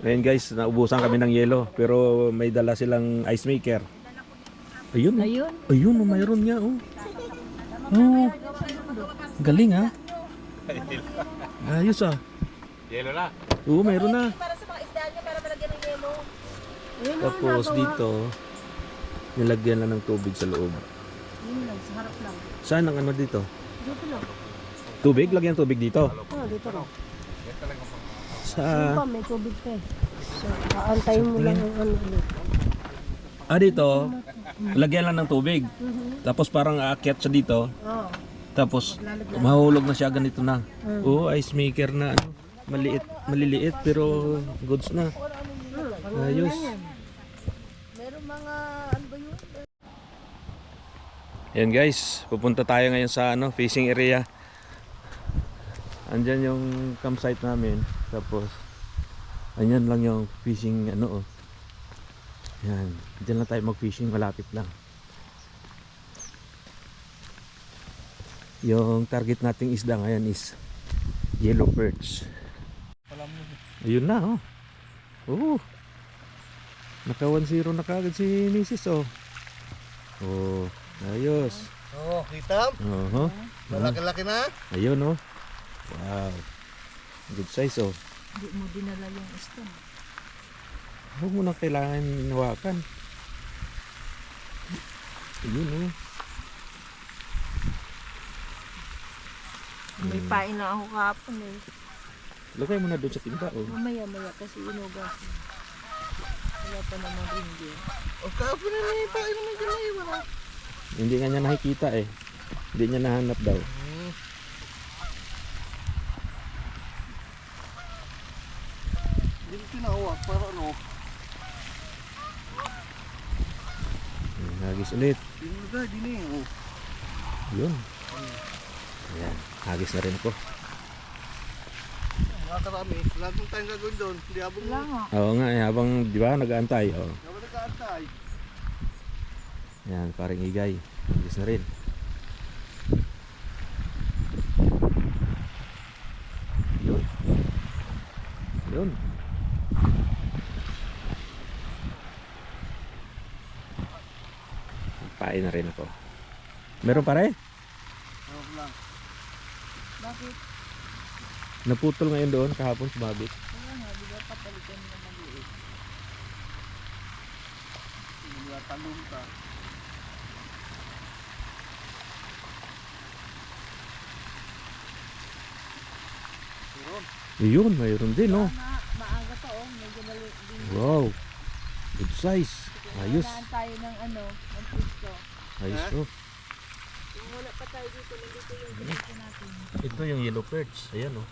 Ngayon guys, naubusan kami ng yelo. Pero may dala silang ice maker. Ayun. Ayun. Ayun, mayroon nga oh. Oh. Galing ah. Ayos ah. Yelo na. Oo, mayroon na. Para sa mga isda niya, para malagyan ng yelo. Tapos dito, nilagyan lang ng tubig sa loob. Yun lang, sa harap lang. Saan ang ano dito? Dito lang. Tubig? Lagyan tubig dito. Dito lang. Sa... Yung pa, may tubig ka eh. So, aantayin mo lang yung ano ulit. dito, lagyan lang ng tubig. Tapos parang aakyat siya dito. Oo. Tapos mahulog na siya ganito na. Oo, ice maker na ano. Maliit, maliliit pero goods na. Ayos. Meron mga, ano ba yun? Yan guys, pupunta tayo ngayon sa ano, fishing area. Andyan yung campsite namin. Tapos andyan lang yung fishing ano oh. Yan, dyan lang tayo mag-fishing, malapit lang. Yung target nating isda ngayon is yellow perch. Ayun na oh. Oh. Naka 1-0 na kagad si Mrs. oh. Oh, ayos. Oo, kita? Oho. Malaki-laki na. Ayun oh. Wow. Good size oh. Hindi mo dinala yung isda. Huwag mo na kailangan hawakan. Ayun oh. May pain na ako kahapon eh. Lagay mo na doon sa tinda oh. Mamaya-maya kasi inugas. Wala pa naman rin din. O kapon na may pain naman dyan na iwan. Hindi nga niya nakikita eh. Hindi niya nahanap daw. Hindi ko tinawag para ano. Hagis ulit. Hindi mo na din eh. Oh. Yun. Ayan. Hagis na rin ko. Mga karami. Lagong tayong gagawin doon. Hindi habang Wala nga. Oo nga eh. Habang di ba nag-aantay. Oh. habang nag-aantay. Ayan. Paring igay. Hagis na rin. Yun. Yun. Pain na rin ako. Meron pare? Huwag lang. Bakit? Naputol ngayon doon kahapon sumabit. Wala nga, di ba papalitan na maliit? Wala talong ka. Yun, mayroon din oh. Maaga pa oh, medyo maliit din. Wow. Good size. Ayos. Kailangan tayo ng ano, ng pusto. Ayos to. Kung wala pa tayo dito, nandito yung ginito natin. Ito yung yellow perch. Ayan oh.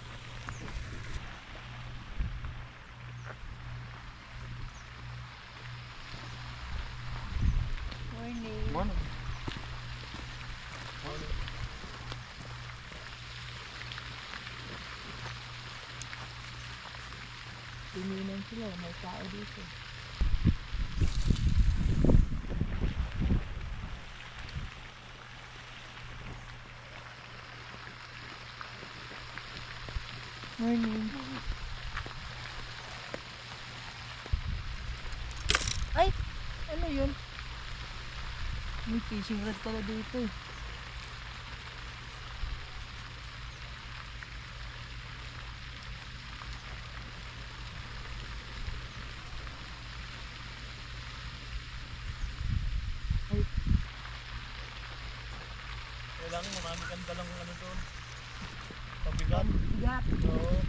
Morning. Tininan sila, may tao dito. Morning. Ay! Ano yun? May fishing rod pala dito eh. Kailangan marami kang dalang ano doon. Pabigat. Bigat. Oo.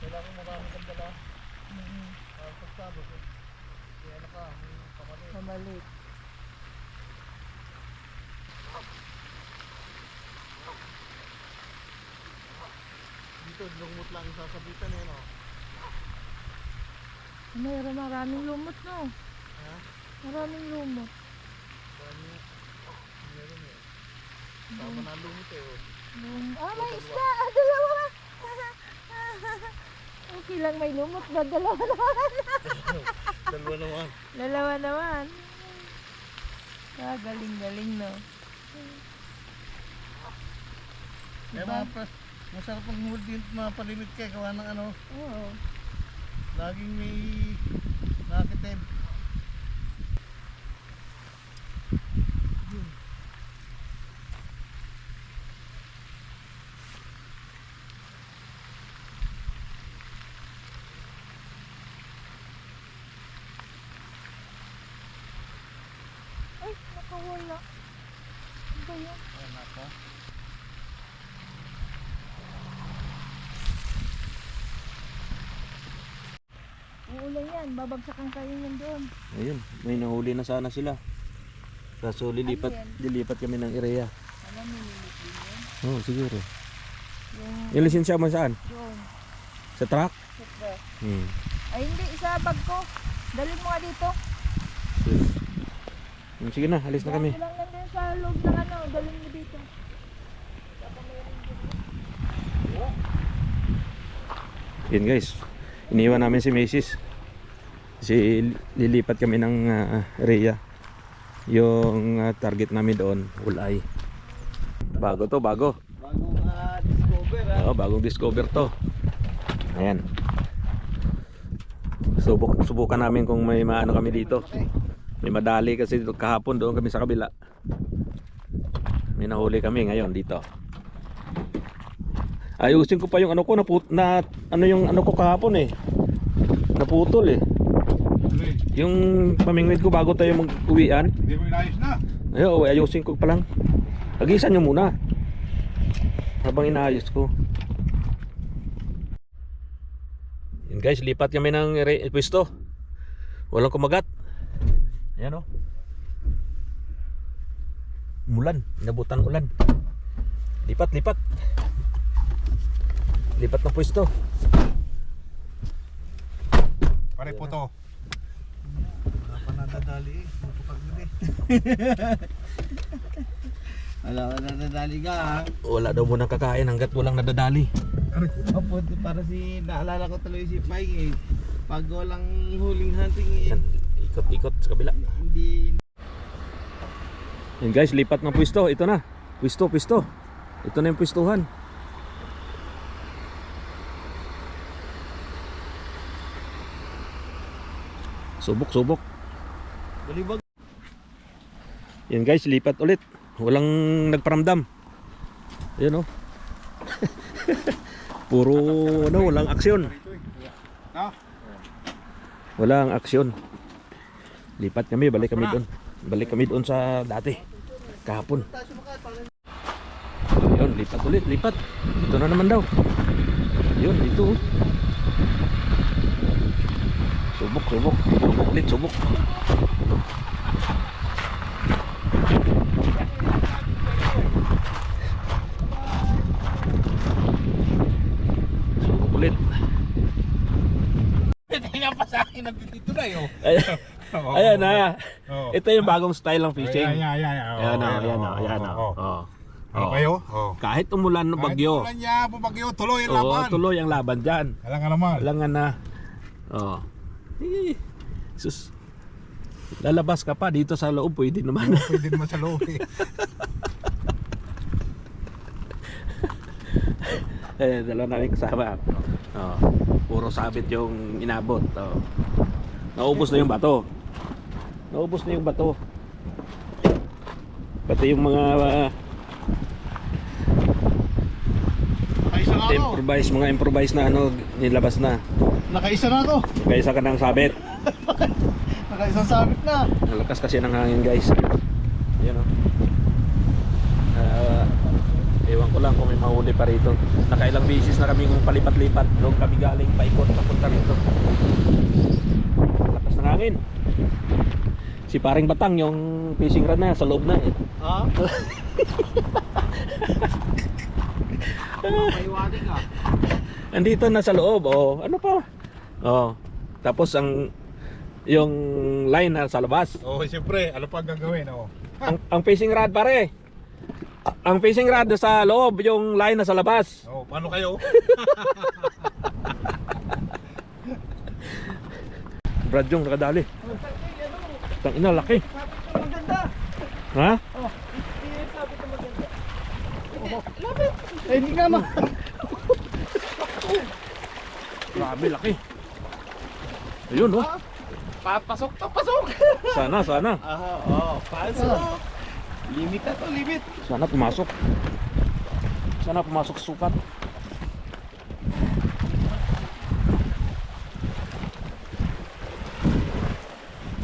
Kailangan marami kang dala. Pagtabos. Kaya ano ka, may pamalit. Mamalit. Dito, lumot lang yung sasabitan eh, no? Maraming lumot no. Ha? Maraming lumot. Dami. Meron eh. Tama na lumot eh, oh. May isda! Dalawa! Okay lang may lumot na dalawa naman. Dalawa naman. Dalawa naman. Ah, galing-galing no. Masarap ang huli din mapalimit ka gawa ng ano, Oo. laging may nakitim. Ay, nakawala. Ano ba yan? Uulan yan, babagsakan kayo yan doon. Ayun, may nahuli na sana sila. Kaso lilipat kami ng area. Alam mo, nilit din yan. Oo, siguro. Yung Yung lisensya mo saan? doon, Sa truck? super. Hmm. Ay hindi, isa bag ko. Dalhin mo nga dito. Sige na, alis na kami. Dahil lang nandun sa loob ng ano, dalhin mo dito. Yun guys, iniwan namin si Macy's. Kasi lilipat kami ng area. Yung target namin doon, Ulay. Bago to, bago. Bagong discover ha. Oo, bagong discover to. Ayan. Subukan namin kung may maano kami dito. May madali kasi dito kahapon doon kami sa kabila. May nahuli kami ngayon dito. Ayusin ko pa yung ano ko yung ano ko kahapon eh. Naputol eh. Yung pamingwit ko bago tayo mag-uwian. Hindi mo inayos na. Ayusin ko pa lang. Agisan nyo muna habang inaayos ko. Yan guys, lipat kami ng pwesto. Walang kumagat. Ayan o. Umulan, inabutan ulan. Lipat ng pwesto. Pare po to. Wala pa nadadali eh, mapukag na eh. Wala ka nadadali ka ha. Wala daw munang kakain hanggat walang nadadali. Opo, para naalala ko tuloy si Pai eh. Pag walang huling hunting eh. Yan, ikot-ikot sa kabila. Hindi. Yan guys, lipat ng pwesto. Ito na. Pwesto. Ito na yung pwestuhan. Subok. Balibag. Yan guys, lipat ulit. Walang nagparamdam. Ayan o. Puro walang aksyon. No? Walang aksyon. Lipat kami, balik kami doon sa dati. Kahapon. Yun, lipat ulit. Ito na naman daw. Yun, dito. Subok ulit. Subok ulit. Tingnan pa sa akin dito na yun. Ayan na. Oo. Ito yung bagong style ng fishing. Ayan. Ayan o. Ano kayo? Kahit umulan ng bagyo. Kahit umulan niya, bumagyo, tuloy ang Oo, laban. tuloy ang laban dyan. Alam nga naman. Kailangan na. Oh. Sus. Lalabas ka pa dito sa loob, pwede naman. Pwede naman sa loob eh. Dalawa namin kasama. Oh. Puro sabit yung inabot. Oh. Naubos na yung bato. Pati yung mga Nakaisa na ako. mga improvise na ano, nilabas na. Nakaisa na ako. Kaysa ka ng sabit. Nakaisang sabit na. Ang lakas kasi ng hangin guys. Ayan o. Ewan ko lang kung may mahuli pa rito. Nakailang bisis na kaming palipat-lipat. Doon kami galing paikot papunta rito. Lakas ng hangin. Si paring Batang yung fishing rod na sa loob na eh. Ha? Maiwadi ka. Andito na sa loob. Oh, ano pa? Oh. Tapos yung line na sa labas. Siyempre, ano pa ang gagawin? Ang fishing rod pare. Ang fishing rod sa loob, yung line na sa labas. Paano kayo? Brad yung nakadali. Tang ina, laki. Ha? Eh, hindi nga ma. Grabe, laki. Ayun, oh. Papasok to, pasok! Sana. Pasok! Limit na to, limit! Sana pumasok. Sana pumasok sa sukat.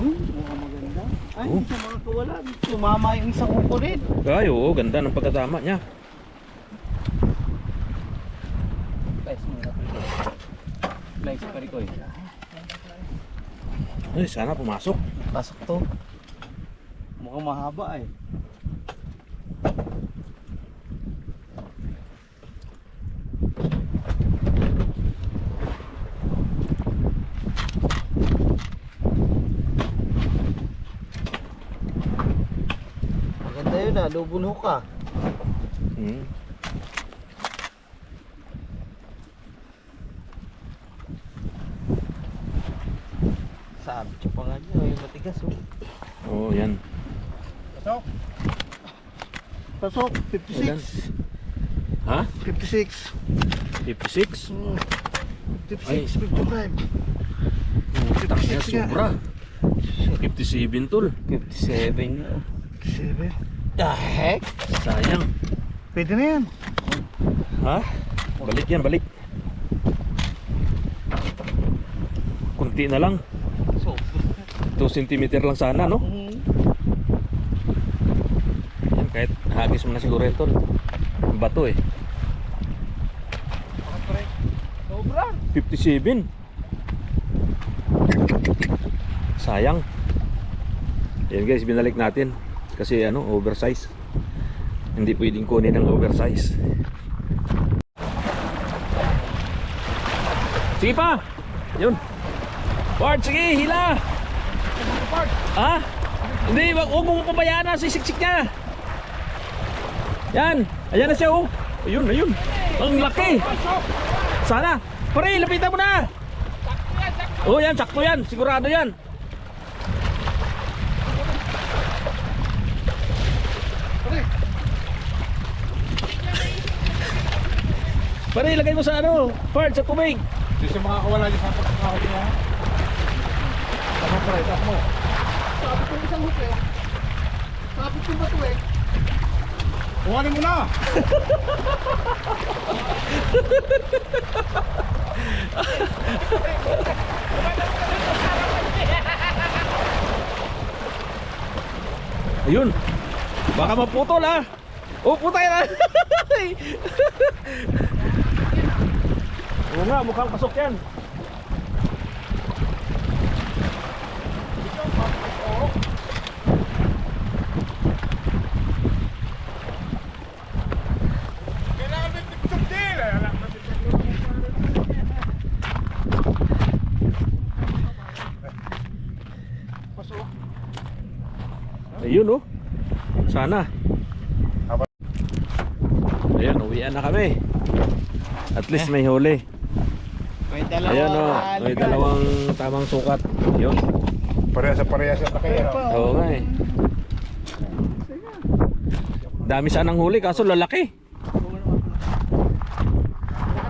Mukhang maganda. Ay, Oh. sa mga kawalan. Tumama yung isang kuko rin. Ay, oo, ganda ng pagkatama niya. Guys, muna ko ito. Guys, pari ko eh. Ay, sana pumasok. Pasok to. Mukhang mahaba eh. Maganda yun ah, double hook ah. Hmm. Sabi siya pa nga niya, yung matigas oh. Oo, yan. Pasok, Ilan? 56. Ha? 56. 56? 56, 55. Tang niya, 56 nga. sobra. 57 tol. 57 nga. 57. The heck? Sayang. Pwede na yan. Ha? Balik yan, balik. Kunti na lang. So, 2 cm lang sana, no? Yan, kahit hagis mo na siguro ito. Bato eh. sobra. 57. Sayang. Yan guys, binalik natin. Kasi ano, oversize. Hindi pwedeng kunin ng oversize. Sige pa. Yun. Bart, sige, hila. Ha? Hindi, huwag mo pabayaan na, sisiksik niya. Yan, ayan na siya oh. Ayun, ayun. Ang laki. Sana. Pare, lapitan mo na. Oh, yan, sakto yan. Sigurado yan. Pare, ilagay mo sa ano, part sa tubig. Hindi siya makakawala dyan sa pagkakawala niya. Tama pare, tap mo. Sabi ko isang hook eh. Sabi ko ba ito eh? Kuhanin mo na! Ayun. Baka maputol ha. Oh, putay na. Oo nga, mukhang pasok yan. Kailangan may tiktok din! Ayun oh. Sana. Ayun, uwian na kami. At least may huli. May dalawa. Ayan oh, may dalawang tamang sukat. Yun. Parehas na kayo. Oo nga eh. Dami sanang huli kaso lalaki.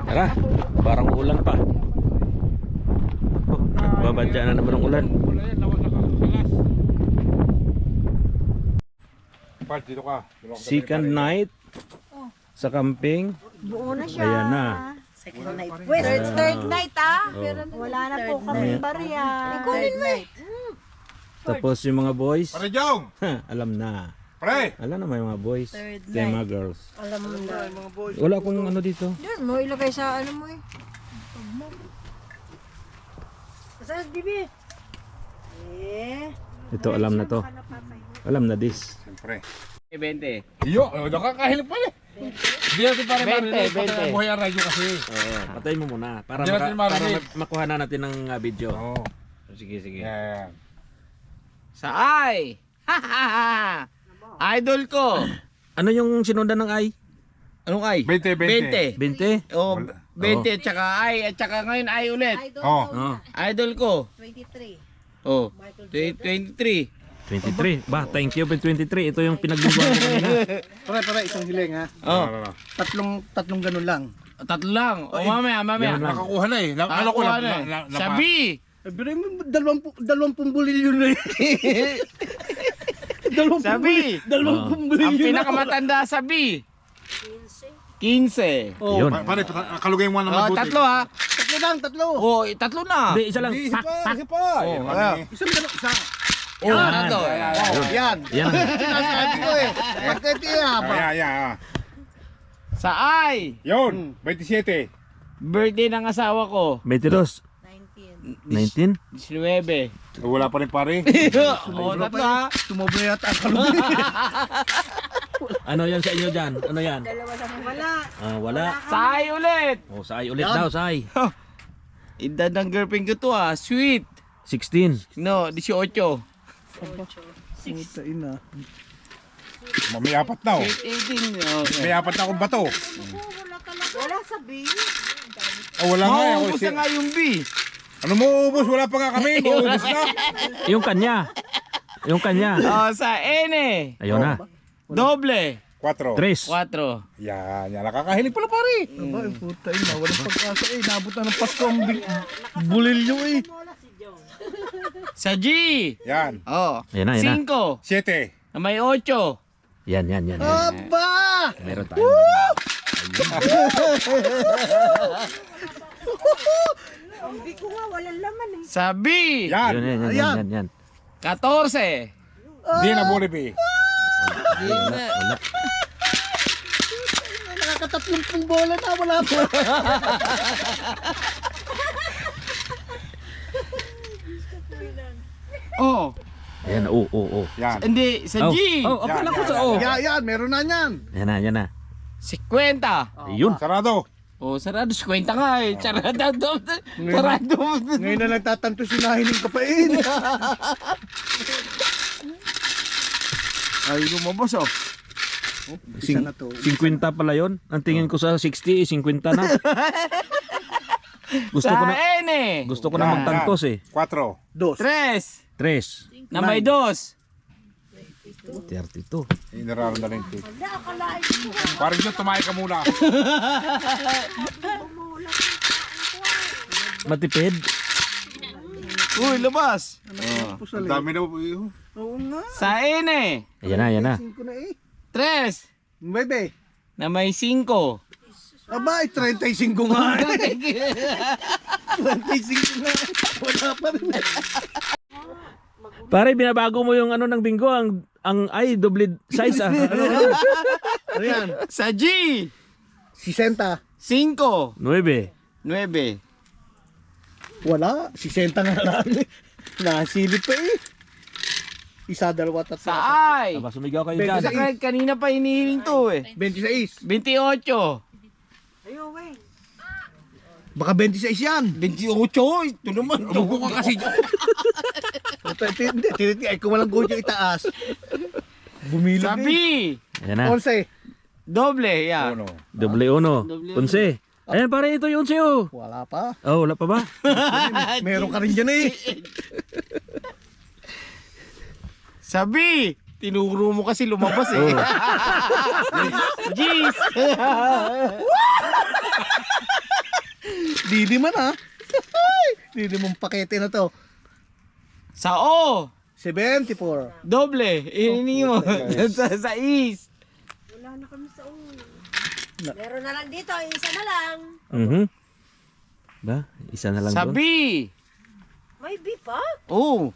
Tara, parang ulan pa. Babadya na naman ang ulan. Part, dito ka. Second night sa camping. Buo na siya. Ayan na. Second night. Third night ah. Oh. Wala na po kami bariya. Ikunin mo eh. Tapos yung mga boys, Pare Jong! alam na. Pare! Alam na may mga boys. Third Kaya mga girls. Alam mo na. Wala akong ano dito. Doon mo ilagay sa ano mo eh. Saan, Bibi? Eh. Ito alam na to. Alam na this. Siyempre. 20. Iyo, nakakahilip pala eh. Hindi natin pare 20, marinig. 20. Patay ang buhay ang radyo kasi. Oo, patay mo muna para, Hindi natin para marinig. makuha na natin ng video. Oo. Sige, sige. Yan. Sa ay! Idol ko! Ano yung sinundan ng ay? Anong ay? 20. 20? O, Wala. 20 tsaka ay, at tsaka ngayon ay ulit. Oh. Oh. Idol ko. 23. Oh, Michael 23. 23. Ba, thank you, 23. Ito yung pinagluluan ko kanina. Pare, isang hiling ha. Oh, Ano. Tatlong ganun lang. tatlo lang. O mamaya. Yan lang. Nakakuha na eh. Ano ko lang. Sabi! Eh, pero mo, 20 bulilyon na eh. 20 Sabi! Dalawang Ang bulilyon na. pinakamatanda sabi. 15. Oh, Yun. Pare, kalugay mo Oh, naman mabuti. tatlo ha. tatlo lang, tatlo. Oh, tatlo na. Hindi, isa lang. Isa pa, isa pa. Oh, Isang ganun, isa. Oh, tatlo. Oh, yan. Yan. Sinasabi ko eh. Bakit yan ba? Ayan. Sa ay, Yun, 27. birthday ng asawa ko. 22. 19. 19. Wala pa rin pare. Oh, tatlo ha. Tumobra yata ang kalungin. Ano yan sa inyo dyan? Ano yan? Wala. Wala. Sa ay ulit. Oh, say ulit daw, say. Edad ng girlfriend ko to ha. Sweet. 16. No, 18. Puta ina. May apat na oh. 18. Okay. May apat na akong bato. Wala sabi. Oh, wala nga. Maubos na nga yung B. Ano mo ubos? Wala pa nga kami. Maubos na. Yung kanya. Yung kanya. Oh, sa N. Ayun na. Doble. 4. 3. 4. Yan. Nakakahilig pala pare. Aba, yung puta ina. Walang pag-asa eh. Nabot na ng Pasko ang bulilyo eh. Sa G. Yan. Oh. Ayan na, ayan na. 5. 7. Na may 8. Yan. Aba! Meron tayo. Hindi ko nga, walang laman eh. Sa B. Yan. Yan. 14. Di na Boliv eh. Wala. Nakakatatlong bola na. Wala pa. Oh. Ayan, oh. Yan. Hindi, sa G. Oh, akala ko sa O. Yan, meron na yan. Yan na. 50. Ayun. Sarado. Oh, sarado. 50 nga eh. Sarado. Sarado. Ngayon na nagtatanto si Nahiling Kapain. Ay, lumabas oh. Isa na to. 50 pala yon. Ang tingin ko sa 60, 50 na. Gusto ko Sa na N eh. gusto ko na magtantos eh. 4. Dos. 3. 3. Na may 2. 32. Inararan na lang ito. Parang dyan, tumayo ka muna. Matipid. Uy, labas. Ang dami na po. Oo nga. Sa N eh. Ayan na. 5 na eh. 3. Bebe. Na may 5. Aba, 35 nga. 35 nga. Wala pa rin. Pare, binabago mo yung ano ng bingo, ang ay double size ah. Ano yan? Sa G. 60. 5. 9. 9. Wala. 60 nga lang. Nasilip pa eh. Isa, dalawa, tatlo. Sa I. Aba, sumigaw kayo Bebe, dyan. Saka kanina pa hinihiling to eh. 26. 28. Ayun, wey. Baka 26 yan. 28. Ito naman. Umupo ka kasi dyan. Hindi, kung walang goal yung itaas. Bumilog Sa B. Ayan na. 11. Doble. Yan. Uno. Double 1. 11. Ayan pare, ito yung 11 oh. Wala pa. Oh, wala pa ba? Meron ka rin dyan eh. Sa B. Tinuro mo kasi lumabas eh. Jeez. Didi man ha. Didi mong pakete na to. Sa O. 74. Doble. Ini mo. Sa is. Wala na kami sa ulo. Meron na lang dito, isa na lang. Ba? Isa na lang Sa doon. B. May B pa? Oh.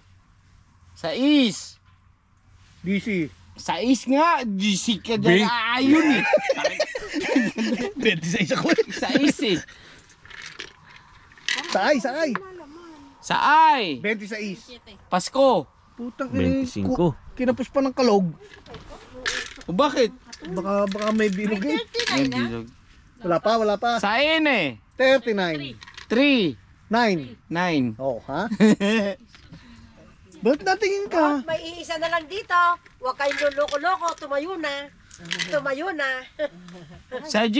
Sa is. DC. Sa is nga. GC ka dyan. Ayun eh. 26 ako eh. Sa is eh. Saay. Sa I. 26. Pasko. Putang 25. Kinapos pa ng kalog. O bakit? Baka may bilog eh. May bilog. Wala pa. Sa N eh. 39. 3. 9. 9. Oh, ha? Ba't natingin ka? May iisa na lang dito. Huwag kayong luloko-loko. Tumayo na. Sa G.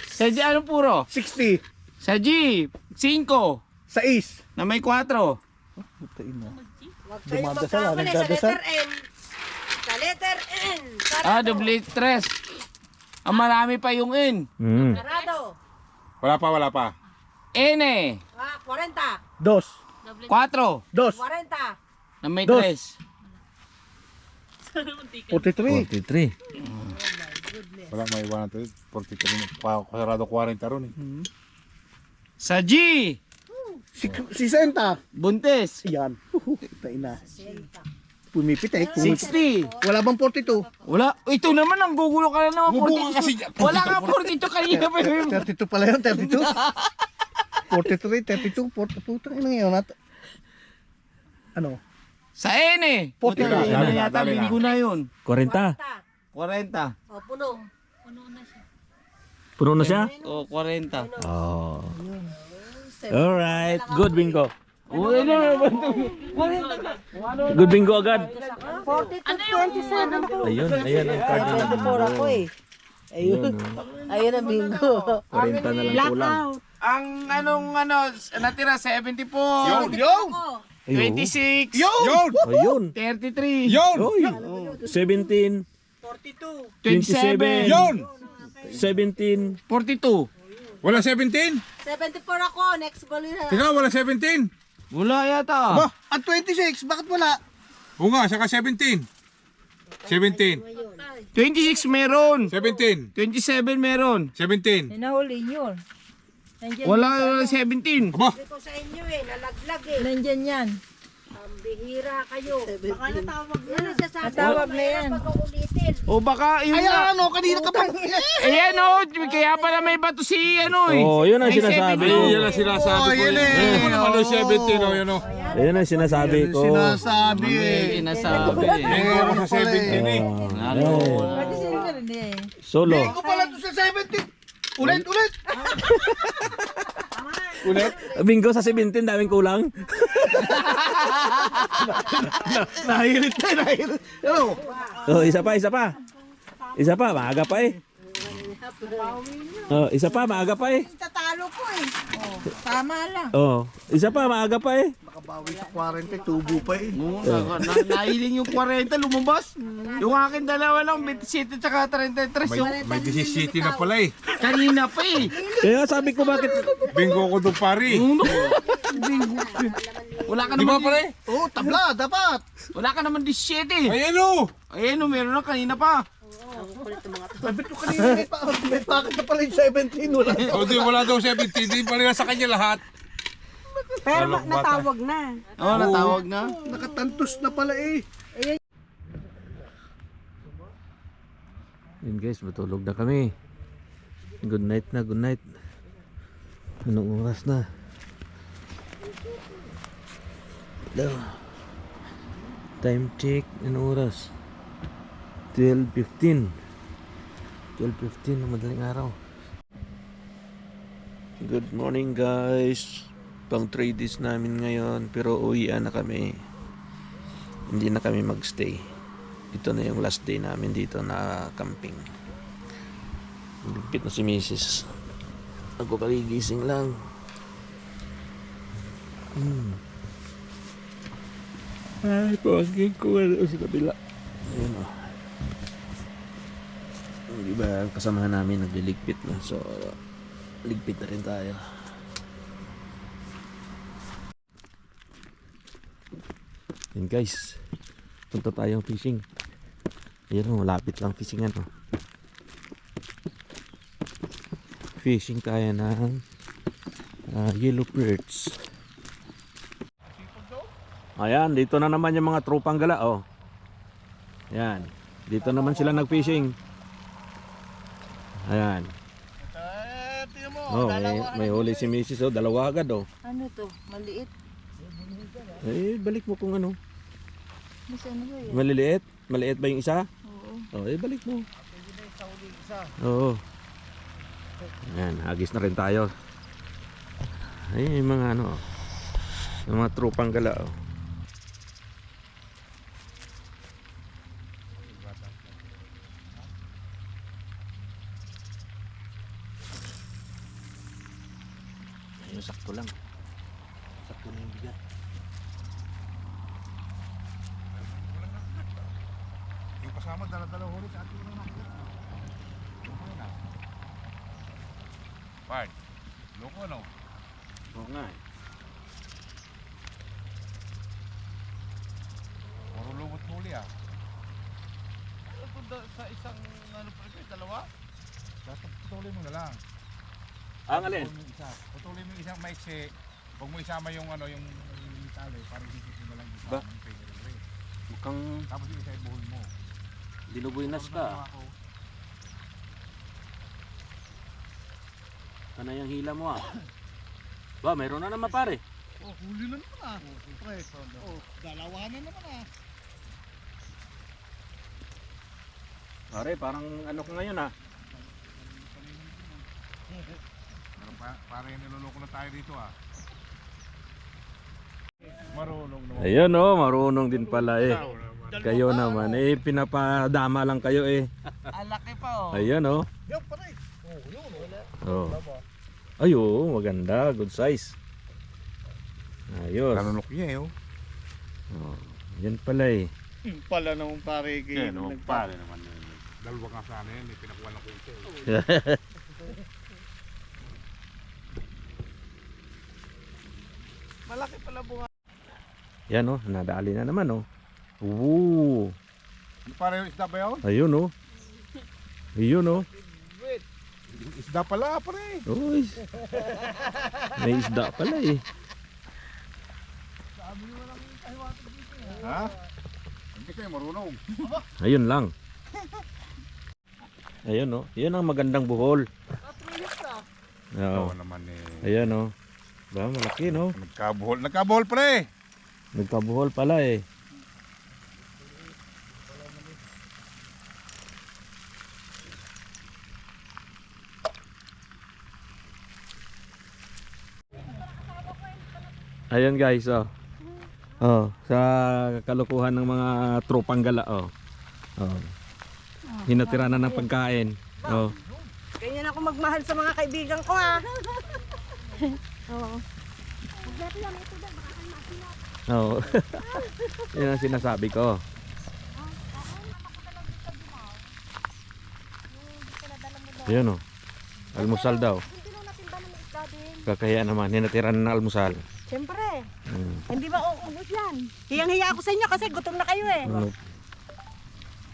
Sa G ano puro? 60. Sa G. 5. 6. Na may 4. Puta ina. Huwag kayong Dumadasal, ah, magkamali sa nagdadasal. letter N. Sa letter N. Double tres. Ang marami pa yung N. Sarado. Wala pa. N. 40. Dos. 4. Dos. 40. Na may Dos. 3. 43. 43. Wala may 100. 43. Kasarado 40 ron eh. Sa G. Si Senta. Buntis. Yan. Puta ina. Pumipitek. 60. Wala bang 42? Wala. Ito naman, ang gugulo ka na naman. Bubuka 42. kasi. Wala nga 42 kanina pa yun. 32 pala yun, 32. 43, 32, 40. Putang ina ngayon. Ano? Sa N. 40. Dali N na, yata, dali na. linggo na yun. 40. 40. O, puno. Puno na siya? O, 40. Oh. Alright. Good bingo. Uy, Good bingo agad. 40 to 27 po. Ayun ang card na ako eh. Ayun. Ayun ang bingo. 40 na lang kulang. Ang natira 74. Yung! 26. Ayun. 33. Oy. 17. 27. 17. 42. Wala 17? 74 ako. Next goal yun. Tingnan, wala 17. Wala yata. Ba, at 26, bakit wala? Oo nga, saka 17. 17. 26 meron. 17. 27 meron. 17. Nahuli yun. Nandyan, Wala 17. Aba, Sabi ko sa inyo eh. Nalaglag eh. nandyan yan. Ang bihira kayo. Baka natawag Yan ang sasabi. Natawag na yan. Pag-uulitin. O baka yun na. Ayan, kanina ka pa. Ayan o, kaya pala may bato si ano eh. Oh, yun ang May sinasabi. 17. yan ang sinasabi ko. yan eh. Hindi mo naman yung 17, oh, yun oh. Ayun ang sinasabi ko. Sinasabi eh. Sinasabi. Hindi ako sa 17 eh. Pwede sila rin eh. Solo. Ako pala to sa 17. Ulit. Bingo sa 17, daming kulang. Nahirit. Ano? Oh, isa pa. Isa pa, maaga pa eh. Oh, isa pa, maaga pa eh. Tatalo ko eh. Oh, tama lang. Oh, isa pa, maaga pa eh. Makabawi sa 40, tubo pa eh. Nahiling yung 40 lumabas. Yung akin dalawa lang, 27 tsaka 33. Yung May 17 na pala eh. kanina pa eh. Kaya sabi ko bakit Bingo ko doon pari. Wala ka Di ba naman. pare? Oo, tabla, dapat. Wala ka naman 17. Ayan oh. Ayan o, meron na kanina pa. Sabi ko kanina may packet na pala yung 17. Wala. O di wala daw 17. Di pala sa kanya lahat. Pero Alok bata. natawag na. Oo, natawag na. Nakatantos na pala eh. Yun guys, matulog na kami. Good night na, good night. Anong oras na? Time check, anong oras? 12:15. 12:15 ng madaling araw. Good morning guys. Pang 3 days namin ngayon, pero uwian na kami. Hindi na kami magstay. Ito na yung last day namin dito na camping. Ligpit na si Mrs. Ako kagigising lang. Ay, pagking ko sa kabila. Ayun o. Yung iba kasamahan namin nagliligpit na. So, ligpit na rin tayo. Yan guys. Punta tayong fishing. Ayun o, malapit lang fishingan o. Fishing tayo ng yellow perch. Ayan, dito na naman yung mga tropang gala oh. Ayan, dito naman sila nag-fishing. Ayan. Oh, may huli si Mrs. oh, dalawa agad oh. Ano to? Maliit? Eh, balik mo kung ano. Mas ano ba yun? Maliliit? Maliit ba yung isa? Oo. Oh, eh, balik mo. Oo. Ayan, hagis na rin tayo. Ay, yung mga ano, yung mga tropang gala oh. Ayun, sakto lang. Sakto na yung bigat. kasama, dala-dala huli sa ating mga nakikita. Okay na. Bard, loko ano? Oo nga eh. Puro lumot huli ah. Sa isang ano pa ito, dalawa? Basta patuloy mo na lang. Ang alin? Patuloy mo yung isa. Patuloy mo yung isang maiksi. Huwag mo isama yung ano, yung tali. Parang hindi mo na lang isama Ba? yung finger ring. Mukhang Tapos yung isa ay buhol mo. dinubuinas ka. Ako. Ano yung hila mo ah? Ba, mayroon na naman pare. Oh, huli na naman ah. Pre, oh, dalawa na naman ah. Pare, parang ano ka ngayon ah. Parang niloloko na tayo dito ah. Marunong naman. Ayun oh, marunong din pala eh. Kayo naman eh, pinapadama lang kayo eh. Alaki pa oh. Ayun oh. Yan pare. Oh, yun Oh. oh. Ay oh, maganda, good size. Ayos. Nanunok niya eh oh. Oh, yan pala eh. Pala naman pare kayo. Pare naman yun. Dalawa nga sana yan, may pinakuha ng kusa eh. Malaki pala bunga. Yan oh, nadali na naman oh. Woo. Ano parang yung isda ba yun? Ayun oh. Ayun oh. Isda pala pare. Uy. May isda pala eh. Ha? Hindi kayo marunong. Ayun lang. Ayun oh. Yun ang magandang buhol. Oo. Oo naman eh. Ayan oh. Ba, malaki no. Nagkabuhol. Nagkabuhol pre. Nagkabuhol pala eh. Ayan guys oh. Oh, sa kalukuhan ng mga tropang gala oh. Oh. Hinatira na ng pagkain. Oh. Ganyan ako magmahal sa mga kaibigan ko ha. Oo. Oo. Yan ang sinasabi ko. Ayan o. Almusal daw. Kakaya naman, hinatiran na almusal. Siyempre, Mm. hindi ba uubos yan? Hiyang-hiya ako sa inyo kasi gutom na kayo eh. Ano?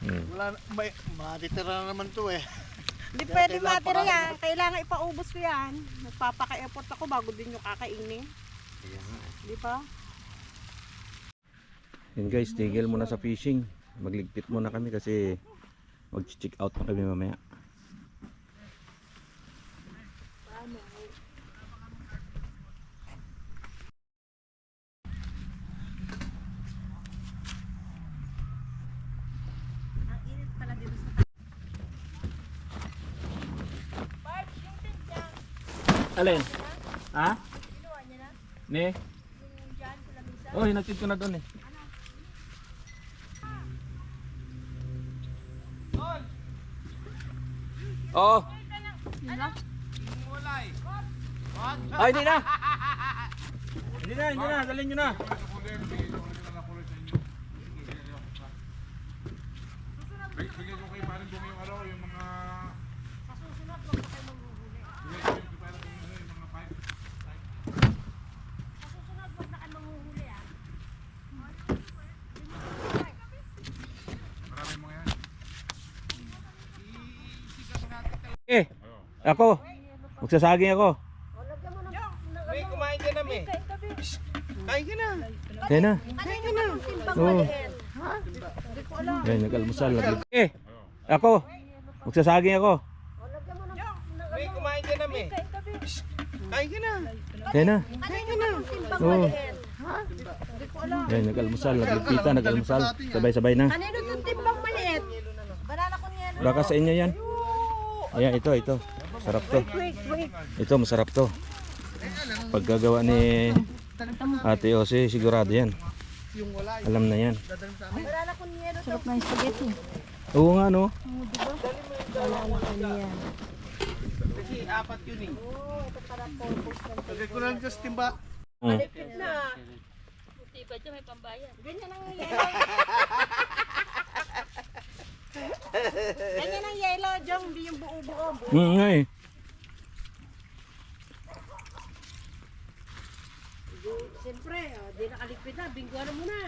Mm. Wala, may matitira na naman to eh. Hindi pwede matira yan. Kailangan ipaubos ko yan. Nagpapaka-effort ako bago din yung kakainin. Di ba? Yan guys, tigil muna sa fishing. Magligpit muna kami kasi mag-check out na kami mamaya. Alin? Ha? Ne? Oh, hinatid ko na doon eh. Oo. Ay, hindi na. Hindi na, dalhin nyo na. Bigyan ko kayo parang yung ano, yung mga... Sa susunod, wag ko kayo maghuhuli. Maraming mga yan. Eh, ako. Magsasaging ako. May kumain ka na may. Kain ka na. Kaya na. Kain ka na. Oo. Yan, nag-almusal. Eh, ako. Magsasaging ako. May kumain ka na may. Kain ka na. Kaya na. Kain ka na. Oo. Yan, nag-almusal. Nagligpitan, nag-almusal. Sabay-sabay na. Kanino yung timbang maliit? Banana ko niya. Baka sa inyo yan. Ayan, ito. Sarap to. Ito, masarap to. Paggagawa ni Ate Ose, sigurado yan. Alam na yan. Banana ko niya. Sarap ng spaghetti. Oo nga, no? Kasi apat yun eh. Lagay ko lang just timba. Mm. Na. Diba dyan may pambayan? Ganyan ang nangyayari. Ganyan ang yellow, Jong, hindi yung buo-buo. Nga eh. Siyempre, di nakaligpit na. Bingguan mo na.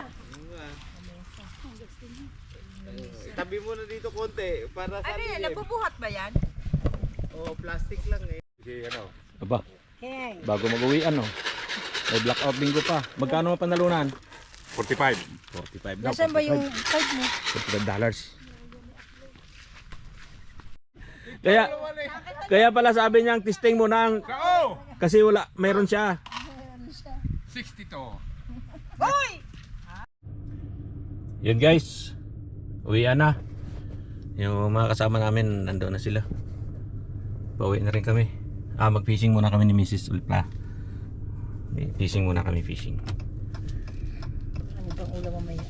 Tabi mo na dito konti para sa Ano yan? Nabubuhat ba yan? Oh, plastic lang eh. Kasi ano, Aba, Hey. bago mag-uwi ano. May blackout bingo pa. Magkano ang panalunan? 45. 45 daw. Nasaan ba yung card mo? $45. Kaya pala sabi niya testing mo na kasi wala, mayroon siya. 62. Yun guys, uwian na. Yung mga kasama namin nandoon na sila. Pauwi na rin kami. Mag-fishing muna kami ni Mrs. Ulpa. Fishing muna kami, fishing. Ano bang ulam mamaya?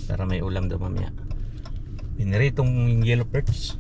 Para may ulam daw mamaya. Piniritong yellow perch.